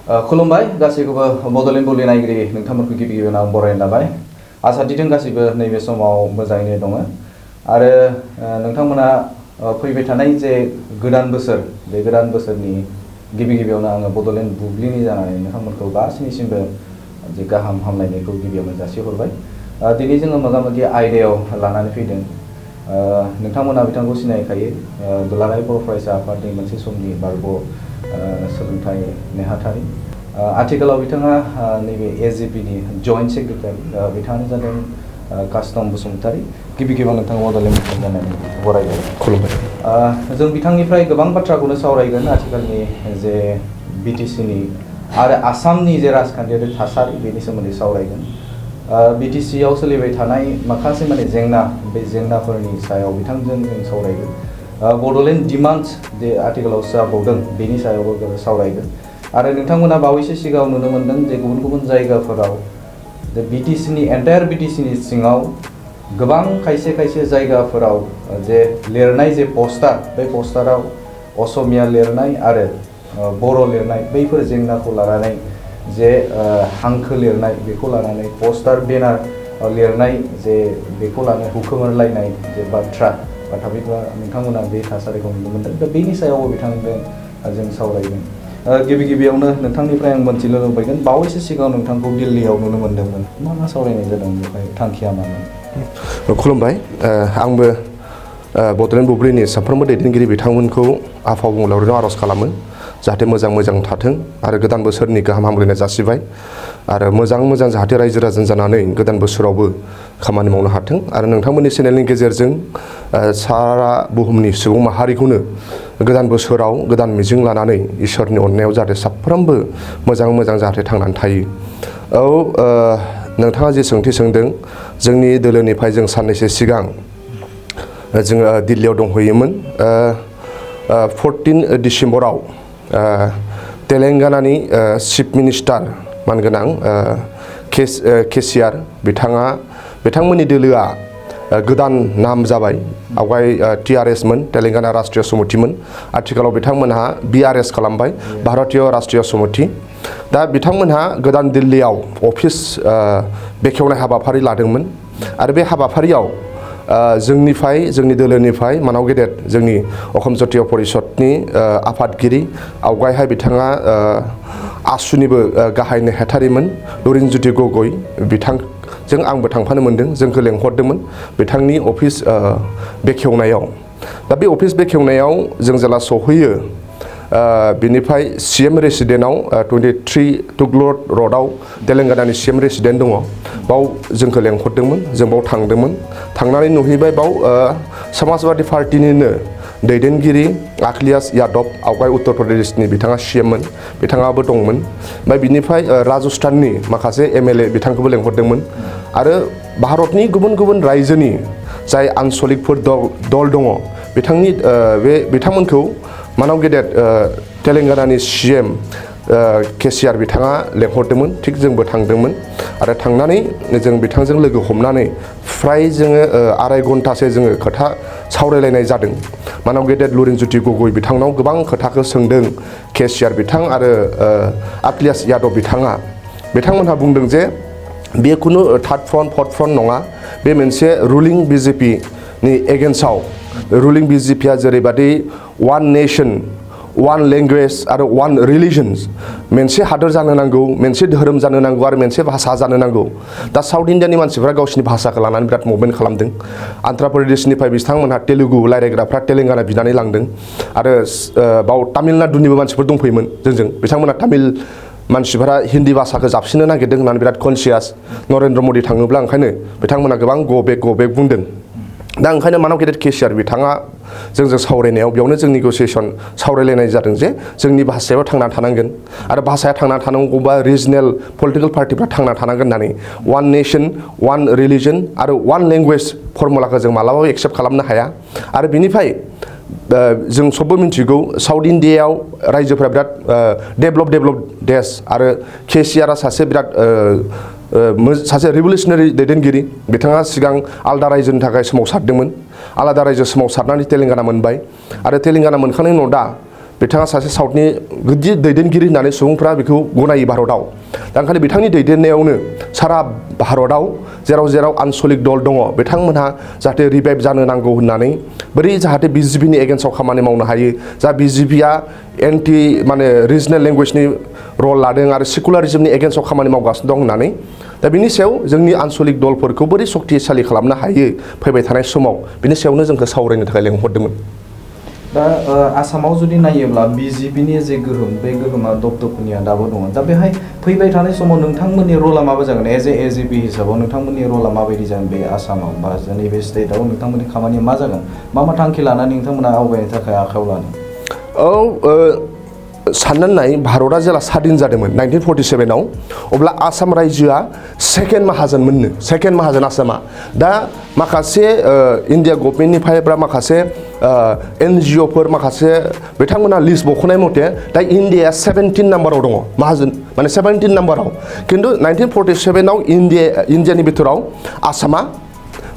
खुलुमबाय गासैखौबो बड'लेण्ड बुब्लि नायगिरि नोंथांमोनखौ गिबि गिबियावनो आं बरायनो लाबाय। आसा थिदों गासैबो नैबे समाव मोजाङैनो दङ आरो नोंथांमोना फैबाय थानाय जे गोदान बोसोर बे गोदान बोसोरनि गिबि गिबियावनो आङो बड'लेण्ड बुब्लिनि जानानै नोंथांमोनखौ गासैनिसिमबो जे गाहाम हामलायनायखौ गिबियावनो जासिहरबाय। दिनै जोङो मोगा-मोगि आयदायाव लानानै फैदों। नोंथांमोना बिथांखौ सिनायखायो, दुलाराय बर' फरायसा आफादनि मोनसे समनि बारग' सोलोंथाइ नेहाथारि। आथिखालाव बिथाङा नैबे AJP नि जइन्ट सेक्रेटारि, बिथाङानो जादों कास्टम बसुमतारी। गिबि गिबियाव नोंथाङा बड'लेण्ड बुब्लि जानानै बरायबाय। खुलुमबाय। जों बिथांनिफ्राय गोबां बाथ्राखौनो सावरायगोन, आथिखालनि जे BTC नि आरो आसामनि जे राजखान्थियारि थासारि बेनि सोमोन्दै सावरायगोन। BTC आव सोलिबाय थानाय माखासे जेंना, बे जेंनाफोरनि सायाव बिथांजों जों सावरायगोन। बड'लेण्ड डिमान्ड्स जे आथिखालाव जाबावदों बेनि सायावबो सावरायगोन। आरो नोंथांमोना बावैसो सिगाङाव नुनो मोन्दों जे गुबुन गुबुन जायगाफोराव जे BTC नि एन्टायार BTC नि सिङाव गोबां खायसे जायगाफोराव जे लिरनाय जे पस्टार, बे पस्टाराव असमिया लिरनाय आरो बर' लिरनाय बैफोर जेंनाखौ लानानै जे हांखो लिरनाय बेखौ लानानै पस्टार बेनार लिरनाय जे बेखौ लानानै हुखुमोरलायनाय जे बाथ्रा नोंथांमोना बे थासारिखौ नुनो मोन्दों। दा बेनि सायावबो बिथांजों जों सावरायगोन। गिबि गिबियावनो नोंथांनिफ्राय आं मोनथिनो लुबैगोन, बावैसो सिगाङाव नोंथांखौ दिल्लीयाव नुनो मोन्दोंमोन, मा सावरायनाय जादों, बेवहाय थांखिया मामोन? खुलुमबाय। आंबो बड'लेण्ड बुब्लिनि साफ्रोमबो दैदेनगिरि बिथांमोनखौ आफा अबंलावरियाव आर'ज खालामो जाहाथे मोजां थाथों आरो गोदान बोसोरनि गाहाम हामलायनाय जासिबाय आरो मोजां जाहाथे रायजो राजा जानानै गोदान बोसोरावबो खामानि मावनो हाथों आरो नोंथांमोननि चेनेलनि गेजेरजों सारा बुहुमनि सुबुं माहारिखौनो गोदान बोसोराव गोदान मिजिं लानानै इसोरनि अननायाव जाहाथे साफ्रोमबो मोजां जाहाथे थांनानै थायो। नोंथाङा जे सोंथि सोंदों, जोंनि दोलोनिफ्राय जों साननैसो सिगां जोङो दिल्लीयाव दंहैयोमोन। 14 डिसेम्बराव तेलेंगानानि चिफ मिनिस्टार मानगोनां केसिआर बिथांमोननि दोलोआ गोदान नाम जाबाय। आवगाय TRS मोन, तेलेंगाना राष्ट्रीय समितिमोन। आथिखालाव बिथांमोनहा BRS खालामबाय, भारतीय राष्ट्रीय समिति। दा बिथांमोनहा गोदान दिल्लीयाव अफिस बेखेवनाय हाबाफारि लादोंमोन आरो बे हाबाफारियाव जोंनि दोलोनिफ्राय मानाव गेदेर जोंनि अखम जातीय परिषदनि आफादगिरि, आवगायहाय बिथाङा आसुनिबो गाहाय नेहाथारिमोन लुरिनज्योति गगৈ, बिथांजों आंबो थांफानो मोन्दों। जोंखौ लेंहरदोंमोन बिथांनि अफिस बेखेवनायाव। दा बे अफिस बेखेवनायाव जों जेला सहैयो, बिनिफ्राय CM रेसिडेन्टआव 23 तुगलक र'डआव तेलेंगानानि CM रेसिडेन्ट दङ, बाव जोंखौ लेंहरदोंमोन। जों बाव थांदोंमोन। थांनानै नुहैबाय, बाव समाजवादी पार्टिनिनो दैदेनगिरि अखिलेश यादव, आवगाय उत्तर प्रदेशनि बिथाङा CM मोन, बिथाङाबो दंमोन। ओमफ्राय बिनिफ्राय राजस्थाननि माखासे MLA बिथांखौबो लेंहरदोंमोन आरो भारतनि गुबुन रायजोनि जाय आनसलिकफोर दल दङ बिथांमोनखौ मानाव गेदेर तेलेंगानानि CM केसिआर बिथाङा लेंहरदोंमोन। थिग जोंबो थांदोंमोन आरो थांनानै जों बिथांजों लोगो हमनानै फ्राय जोङो 2.5 घन्टासो जोङो खोथा सावरायलायनाय जादों। मानाव गेदेर लुरिनज्योति गगৈ बिथांनाव गोबां खोथाखौ सोंदों केसिआर बिथां आरो अखिलेश यादव बिथांमोनहा बुंदों जे बे खुनु थार्ड फ्रन्ट फर्थ फ्रन्ट नङा, बे मोनसे रुलिं BJP नि एगेन्स्टआव। रुलिं BJP आ जेरैबादि वान नेशन, वान लेंगुवेज आरो वान रिलिजन्स, मोनसे हादोर जानो नांगौ, मोनसे धोरोम जानो नांगौ आरो मोनसे भाषा जानो नांगौ। दा साउथ इण्डियानि मानसिफ्रा गावसिनि भाषाखौ लानानै बिराद मुभमेन्ट खालामदों। अन्ध्र प्रदेशनिफ्राय बिथांमोनहा तेलुगु रायज्लायग्राफ्रा तेलेंगाना बिनानै लांदों आरो बाव तामिलनाडुनिबो मानसिफोर दंफैयोमोन जोंजों। बिथांमोना तामिल मानसिफोरा हिन्दी भाषाखौ जाबसिननो नागिरदों होननानै बिराद कनसियास। नरेन्द्र मदि थाङोब्ला ओंखायनो बिथांमोना गोबां गो बेक बुंदों। दा ओंखायनो मानाव गेदेर केसिआर बिथाङा जोंजों सावरायनायाव बेयावनो जों नेगसिएसन सावरायलायनाय जादों जे जोंनि भाषायाव थांना थानांगोन आरो भाषाया थांना थानांगौबा रिजनेल पलिटिकेल पार्टिफ्रा थांना थानांगोन होननानै वान नेशन, वान रिलिजन आरो वान लेंगुवेज फर्मुलाखौ जों मालाबाबो एक्सेप्ट खालामनो हाया। आरो बिनिफ्राय जों सबबो मिन्थिगौ साउथ इण्डियायाव रायजोफोरा बिराद डेभलप देश आरो केसिआरआ सासे बिराद सासे रिभलिउसनारि दैदेनगिरि। बिथाङा सिगां आलादा रायजोनि थाखाय सोमावसारदोंमोन, आलादा रायजो सोमावसारनानै तेलेंगाना मोनबाय आरो तेलेंगाना मोनखांनायनि उनाव दा बिथाङा सासे साउथनि गिदिर दैदेनगिरि होननानै सुबुंफ्रा बेखौ गनायो भारताव दा ओंखायनो बिथांनि दैदेननायावनो सारा भारताव जेराव जेराव आनसलिक दल दङ बिथांमोनहा जाहाथे रिभाइभ जानो नांगौ होननानै बोरै जाहाथे बिजेपिनि एगेन्स्टआव खामानि मावनो हायो जा बिजेपिया एन्टि माने रिजनेल लेंगुवेजनि रल लादों आरो सेकुलारिजमनि एगेन्स्टआव खामानि मावगासिनो दं होननानै दा बिनि सायाव जोंनि आनसलिक दलफोरखौ बोरै सक्तिशालि खालामनो हायो फैबाय थानाय समाव बिनि सायावनो जोंखौ सावरायनो थाखाय लेंहरदोंमोन। दा आसामाव जुदि नायोब्ला बिजेपिनि जे गोहोम बे गोहोमा दबदबनिया दाबो दङ दा बेहाय फैबाय थानाय समाव नोंथांमोननि रला माबा जागोन एजेपि हिसाबाव नोंथांमोननि रला माबायदि जागोन बे आसामाव बा नैबे स्टेटआव नोंथांमोननि खामानिया मा जागोन मा थांखि लानानै नोंथांमोना आवगायनो थाखाय आखायाव लानो? साननानै नाय भारतआ जेला स्वाधीन जादोंमोन 1947आव अब्ला आसाम रायजोआ सेकेन्ड माहाजोन आसामा दा माखासे इन्डिया गभर्नमेन्टनिफ्राय बा माखासे NGOफोर माखासे बिथांमोना लिस्ट बख'नाय मथे दा इन्डियाया 17 नाम्बाराव दङ माहाजोन माने 17 नाम्बाराव खिन्थु 1947आव इन्डियानि बिथोराव आसामा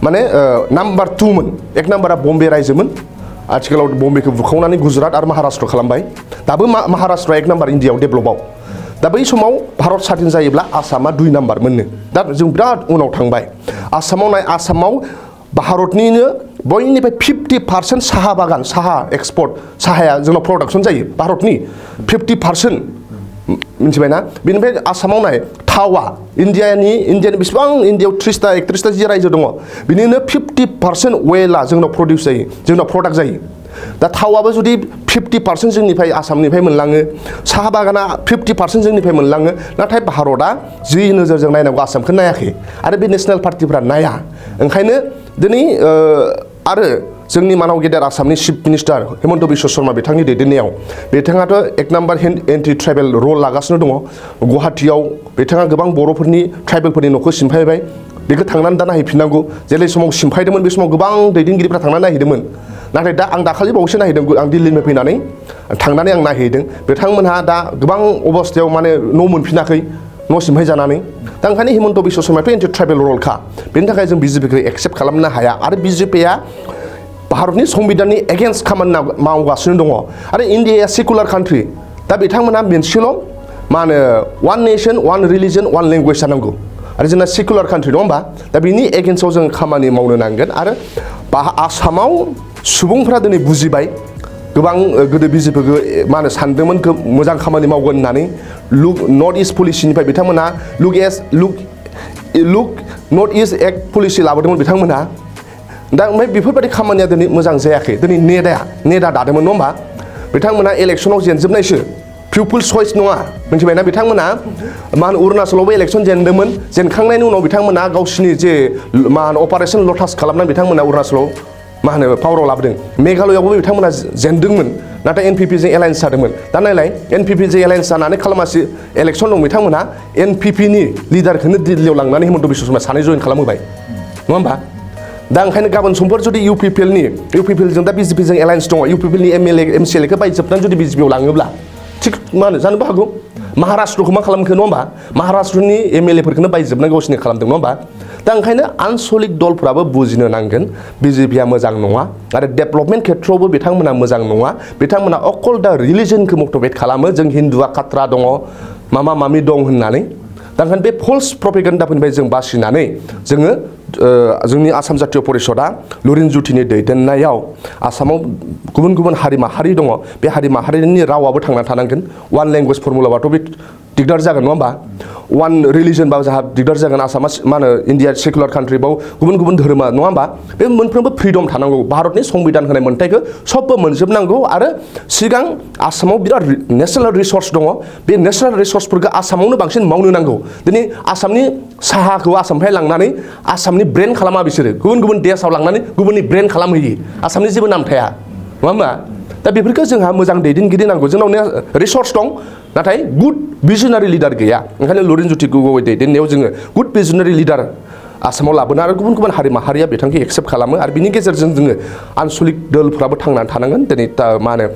माने नाम्बार 2मोन एक नाम्बारा बम्बे रायजोमोन आथिखालाव बम्बेखौ बुखावनानै गुजरात आरो महाराष्ट्र खालामबाय दाबो महाराष्ट्रआ एक नाम्बार इन्डियायाव डेभेलपआव दा बै समाव भारत स्वाधीन जायोब्ला आसामा 2 नाम्बार मोननो दा जों बिराद उनाव थांबाय आसामाव भारतनिनो बयनिफ्राय 50% साहा बागान साहा एक्सपर्ट साहाया जोंनाव प्रडाक्सन जायो भारतनि 50% मिथिबायना बेनिफ्राय आसामाव नाय थावा इन्डियानि बेसेबां इन्डियायाव 30टा 31टा जि रायजो दङ बिनिनो 50% अवेला जोंनाव प्रडिउस जायो जोंनाव प्रडाक्ट जायो दा थावाबो जुदि 50% जोंनिफ्राय आसामनिफ्राय मोनलाङो साहा बागाना 50% जोंनिफ्राय मोनलाङो नाथाय भारतआ जि नोजोरजों नायनांगौ आसामखौ नायाखै आरो बे नेसनेल पार्टिफ्रा नाया ओंखायनो दिनै आरो जोंनि मानाव गेदेर आसामनि चिफ मिनिस्टार हिमन्त बिश्व शर्मा बिथांनि दैदेननायाव बिथाङाथ' एक नाम्बार एन्टि ट्राइबेल रल लागासिनो दङ गुवाहाटियाव बिथाङा गोबां बर'फोरनि ट्राइबेलफोरनि न'खौ सिमफायबाय बेखौ थांनानै दा नायहैफिननांगौ जेरै समाव सिमफायदोंमोन बे समाव गोबां दैदेनगिरिफ्रा थांनानै नायहैदोंमोन नाथाय दा आं दाखालि बावैसो नायहैदों आं दिल्लीनिफ्राय फैनानै थांनानै आं नायहैदों बिथांमोनहा दा गोबां अबस्थायाव माने न' मोनफिनाखै न' सिमफाय जानानै दा ओंखायनो हिमन्त बिश्व शर्मायाथ' एन्टि ट्राइबेल रलखा बेनि थाखाय जों बिजेपिखौ एक्सेप्ट खालामनो हाया आरो बिजेपिया भारतनि संबिधाननि एगेन्स्ट खामानि मावगासिनो दङ आरो इन्डियाया सेकुलार कान्ट्रि दा बिथांमोना मोनसेल' मा होनो one nation one religion one language जानांगौ आरो जोंना सेकुलार कान्ट्रि नङा होमबा दा बिनि एगेन्स्टआव जों खामानि मावनो नांगोन आरो आसामाव सुबुंफ्रा दिनै बुजिबाय गोबां गोदो बिजेपिखौ मा होनो सानदोंमोन मोजां खामानि मावगोन होननानै नर्थ इस्ट पलिसिनिफ्राय बिथांमोना look north east act policy लाबोदोंमोन बिथांमोनहा दा ओमफ्राय बेफोरबायदि खामानिया दिनै मोजां जायाखै दिनै नेटआ दादोंमोन नङा होमबा बिथांमोना इलेक्सनाव जेनजोबनायसो पिपुल्स चइस नङा मिथिबायना बिथांमोना मा होनो अरुणाचलावबो इलेक्सन जेनदोंमोन जेनखांनायनि उनाव बिथांमोना गावसिनि जे मा होनो अपारेशन लटास खालामनानै बिथांमोना अरुणाचलाव मा होनो पावाराव लाबोदों मेघालयआवबो बिथांमोना जेनदोंमोन नाथाय NPPजों एलायन्स जादोंमोन दा नायलाय NPPजों एलायन्स जानानै खालामासै इलेक्सन दं बिथांमोना NPPनि लिडारखौनो दिल्लीयाव लांनानै हिमन्त बिश्व शर्मा सानै जइन खालामहोबाय नङा होमबा दा ओंखायनो गाबोन समफोर जुदि इउपिपिएलजों दा बिजेपिजों एलायन्स दङ इउपिपिएलनि MCLA खौ बायजोबनानै जुदि बिजेपियाव लाङोब्ला थिग मा होनो जानोबो हागौ महाराष्ट्रखौ मा खालामखो नङा होमबा महाराष्ट्रनि MLAफोरखौनो बायजोबनानै गावसिनि खालामदों नङा होमबा दा ओंखायनो आनसलिक दलफ्राबो बुजिनो नांगोन बिजेपिया मोजां नङा आरो डेभेलपमेन्ट खेथ्रआवबो बिथांमोना मोजां नङा बिथांमोना अकल दा रिलिजनखौ मटिभेट खालामो जों हिन्दुआ खाथ्रा दङ मामि दं होननानै दा ओंखायनो बे फल्स प्रपेगेन्डाफोरनिफ्राय जों बासिनानै जोङो जोंनि आसाम जातीय परिषदआ लुरिन जुटिनि दैदेननायाव आसामाव गुबुन गुबुन हारि माहारि दङ बे हारि माहारिनि रावाबो थांना थानांगोन वान लेंगुवेज फर्मुलाबाथ' बे दिगदार जागोन नङा होमबा वान रिलिजनबा जोंहा दिगदार जागोन आसामा मा होनो इन्डिया सेकुलार कान्ट्रिबाव गुबुन गुबुन धोरोमा नङा होमबा बे मोनफ्रोमबो फ्रिदम थानांगौ भारतनि संबिधान होनाय मोन्थायखौ सबबो मोनजोबनांगौ आरो सिगां आसामाव बिराद नेसनेल रिसर्स दङ बे नेसनेल रिसर्सफोरखौ आसामावनो बांसिन मावनो नांगौ दिनै आसामनि साहाखौ आसामनिफ्राय लांनानै आसामनि ब्रेन्ड खालामा बिसोरो गुबुन गुबुन देशाव लांनानै गुबुननि ब्रेन्ड खालामहैयो आसामनि जेबो नाम थाया नङा होमबा दा बेफोरखौ जोंहा मोजां दैदेनगिरि नांगौ जोंनाव रिसर्स दं नाथाय गुड भिजनारि लिडार गैया ओंखायनो लुरिन जुटि गगৈ दैदेननायाव जोङो गुड भिजनारि लिडार आसामाव लाबोनो आरो गुबुन गुबुन हारि माहारिया बिथांखौ एक्सेप्ट खालामो आरो बिनि गेजेरजों जोङो आनसलिक दोलफ्राबो थांनानै थानांगोन दिनै मा होनो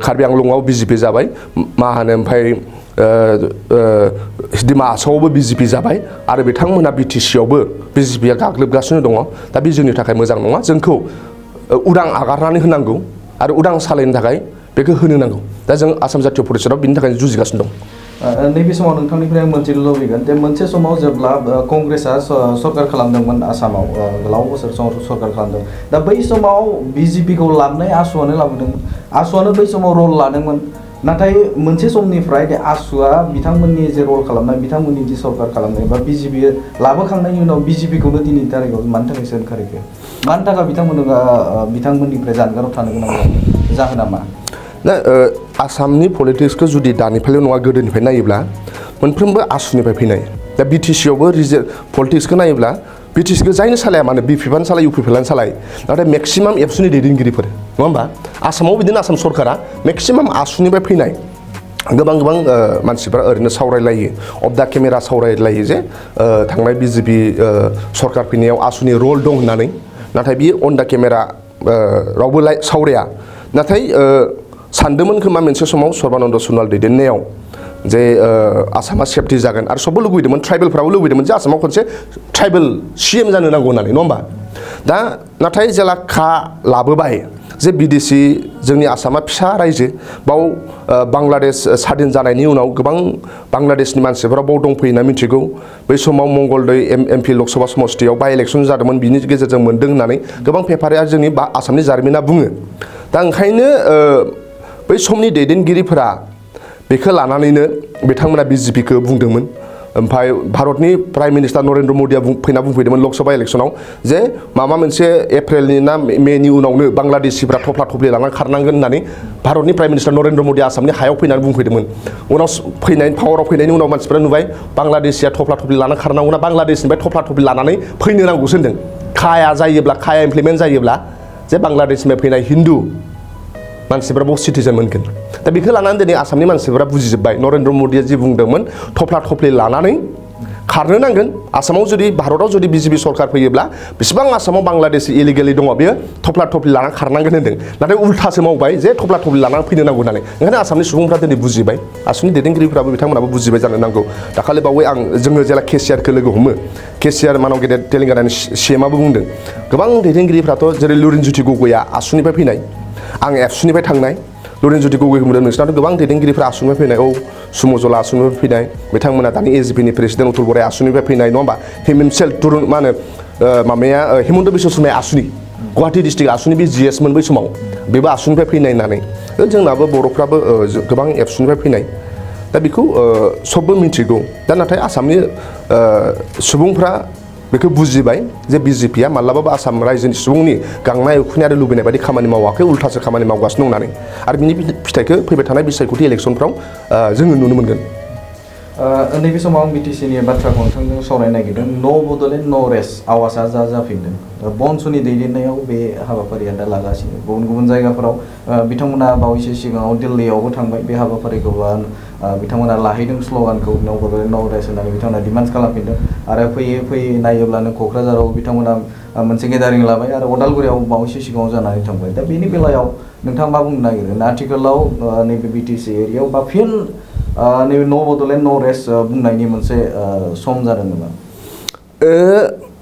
कार्बि आंलंआव बिजेपि जाबाय मा होनो ओमफ्राय दिमा आसामावबो बिजेपि जाबाय आरो बिथांमोना बिटिसियावबो बिजेपिया गाग्लोबगासिनो दङ दा बे जोंनि थाखाय मोजां नङा जोंखौ उदां आगारनानै होनांगौ आरो उदां सालायनो थाखाय बेखौ होनो नांगौ दा जों आसाम जातीय परिषदआव बिनि थाखाय जुजिगासिनो दं नैबे समाव नोंथांनिफ्राय आं मोनसे लुबैगोन जे मोनसे समाव जेब्ला कंग्रेसआ सरकार खालामदोंमोन आसामाव गोलाव बोसोर सरकार खालामदों दा बै समाव बिजेपिखौ लाबोनाय आसुआनो लाबोदोंमोन आसुआनो बै समाव रल लादोंमोन नाथाय मोनसे समनिफ्राय आसुआ बिथांमोननि जे रल खालामनाय बिथांमोननि जे सरकार खालामनाय बा बिजेपि लाबोखांनायनि उनाव बिजेपिखौनो दिनैनि थारिखआव मानि थाखाय सोंखारिखो मानि थाखाय बिथांमोननिफ्राय जानगाराव थानो गोनां जाहोना मा दा आसामनि पलिटिक्सखौ जुदि दानिफ्रायल' नङा गोदोनिफ्राय नायोब्ला मोनफ्रोमबो आसुनिफ्राय फैनाय दा बिटिसियावबो पलिटिक्सखौ नायोब्ला बिटिसिखौ जायनो सालाया मानो बिपिएफआनो सालाय इउपिपिएलआनो सालाय नाथाय मेक्सिमाम एबसुनि दैदेनगिरिफोर नङा होमबा आसामाव बिदिनो आसाम सरकारा मेक्सिमाम आसुनिफ्राय फैनाय गोबां मानसिफ्रा ओरैनो सावरायलायो अफ दा केमेरा सावरायलायो जे थांनाय बिजेपि सरकार फैनायाव आसुनि रल दं होननानै नाथाय बियो अन दा केमेरा रावबो सावराया नाथाय सानदोंमोन खोमा मोनसे समाव सर्बानन्द सन'वाल दैदेननायाव जे आसामा सेफटि जागोन आरो सबबो लुबैदोंमोन ट्राइबेलफ्राबो लुबैदोंमोन जे आसामाव खनसे ट्राइबेल CM जानो नांगौ होननानै नङा होमबा दा नाथाय जेला लाबोबाय जे बिदेशि जोंनि आसामा फिसा रायजो बाव बांलादेश स्वाधीन जानायनि उनाव गोबां बांलादेशनि मानसिफोरा बाव दंफैयो होनना मिथिगौ बै समाव मंगलदै MP लकसभा समष्टियाव बाइ इलेक्सन जादोंमोन बिनि गेजेरजों मोन्दों होननानै गोबां पेपारा जोंनि आसामनि जारिमिना बुङो दा ओंखायनो बै समनि दैदेनगिरिफोरा बेखौ लानानैनो बिथांमोना बिजेपिखौ बुंदोंमोन ओमफ्राय भारतनि प्राइम मिनिस्टार नरेन्द्र मदिया फैना बुंफैदोंमोन लकसभा इलेक्सनाव जे माबा मोनसे एप्रिलनि ना मेनि उनावनो बांलादेशिफ्रा थफ्ला थफ्लि लानानै खारनांगोन होननानै भारतनि प्राइम मिनिस्टार नरेन्द्र मदिया आसामनि हायाव फैनानै बुंफैदोंमोन उनाव पावाराव फैनायनि उनाव मानसिफ्रा नुबाय बांलादेशिया थफ्ला थफ्लि लानानै खारनांगौना बांलादेशनिफ्राय थफ्ला थफ्लि लानानै फैनो नांगौसो होनदों खाया इमप्लिमेन्ट जायोब्ला जे बांलादेशनिफ्राय फैनाय हिन्दु मानसिफ्रा बहुत सिटिजेन मोनगोन दा बेखौ लानानै दिनै आसामनि मानसिफ्रा बुजिजोब्बाय नरेन्द्र मदिया जि बुंदोंमोन थफ्ला थफ्लि लानानै खारनो नांगोन आसामाव जुदि भारताव जुदि बिजेपि सरकार फैयोब्ला बेसेबां आसामाव बांलादेश इलिगेलि दङ बेयो थफ्ला थफ्लि लानानै खारनांगोन होनदों नाथाय उल्थासो मावबाय जे थफ्ला थफ्लि लानानै फैनो नांगौ होननानै ओंखायनो आसामनि सुबुंफ्रा दिनै बुजिबाय आसामनि दैदेनगिरिफ्राबो बिथांमोनाबो बुजिबाय जानो नांगौ दाखालि बावै जोङो जेला केसिआरखौ लोगो हमो केसिआर मानाव गेदेर तेलेंगानानि CMआबो बुंदों गोबां दैदेनगिरिफ्राथ' जेरै लुरिनज्योति गगैआ आसुनिफ्राय फैनाय आं एबसुनिफ्राय थांनाय लुरिनज्योति गगैखौ बुंदों नोंसिनाथ' गोबां दैदेनगिरिफ्रा आसुनिफ्राय फैनाय सुम'जला आसुनिफ्राय फैनाय बिथांमोना दानि AJPनि प्रेसिडेन्ट अतुल बराया आसुनिफ्राय फैनाय नङा होमबा हिमसेल्फ मा होनो हिमन्त बिश्व शर्माया आसुनि गुवाहाटि डिस्ट्रिक्ट आसुनि बे GS मोन बै समाव बेबो आसुनिफ्राय फैनाय होननानै जोंनाबो बर'फ्राबो गोबां एबसुनिफ्राय फैनाय दा बेखौ सबबो मिथिगौ दा नाथाय आसामनि सुबुंफ्रा बेखौ बुजिबाय जे बिजेपिया माब्लाबाबो आसाम रायजोनि सुबुंनि गांनाय उखैनाय आरो लुबैनाय बायदि खामानि मावाखै उल्थासो खामानि मावगासिनो दं होननानै आरो बिनि फिथाइखौ फैबाय थानाय बिसायख'थि इलेक्सनफ्राव जोङो नुनो मोनगोन नैबे समाव आं बिटिसिनि बाथ्राखौ नोंथांजों सावरायनो नागिरदों न' बड'लेण्ड न' रेस्ट आवाजआ जाफिनदों बनसुनि दैदेननायाव बे हाबाफारिया दा लागासिनो गुबुन जायगाफोराव बिथांमोना बावैसो सिगाङाव दिल्लीयावबो थांबाय बे हाबाफारिखौ बिथांमोना लाहैदों स्ल'गानखौ न' बड'लेण्ड न' रेस्ट होननानै बिथांमोना डिमान्ड खालामफिनदों आरो फैयै नायोब्लानो क'क्राझाराव बिथांमोना मोनसे गेदारिं लाबाय आरो अदालगुरियाव बावैसो सिगाङाव जानानै थांबाय दा बेनि बेलायाव नोंथाङा मा बुंनो नागिरदों आथिखालाव नैबे बिटिसि एरियायाव बा फिन नैबे न' बड'लेण्ड न' रेस्ट बुंनायनि मोनसे सम जादों नामा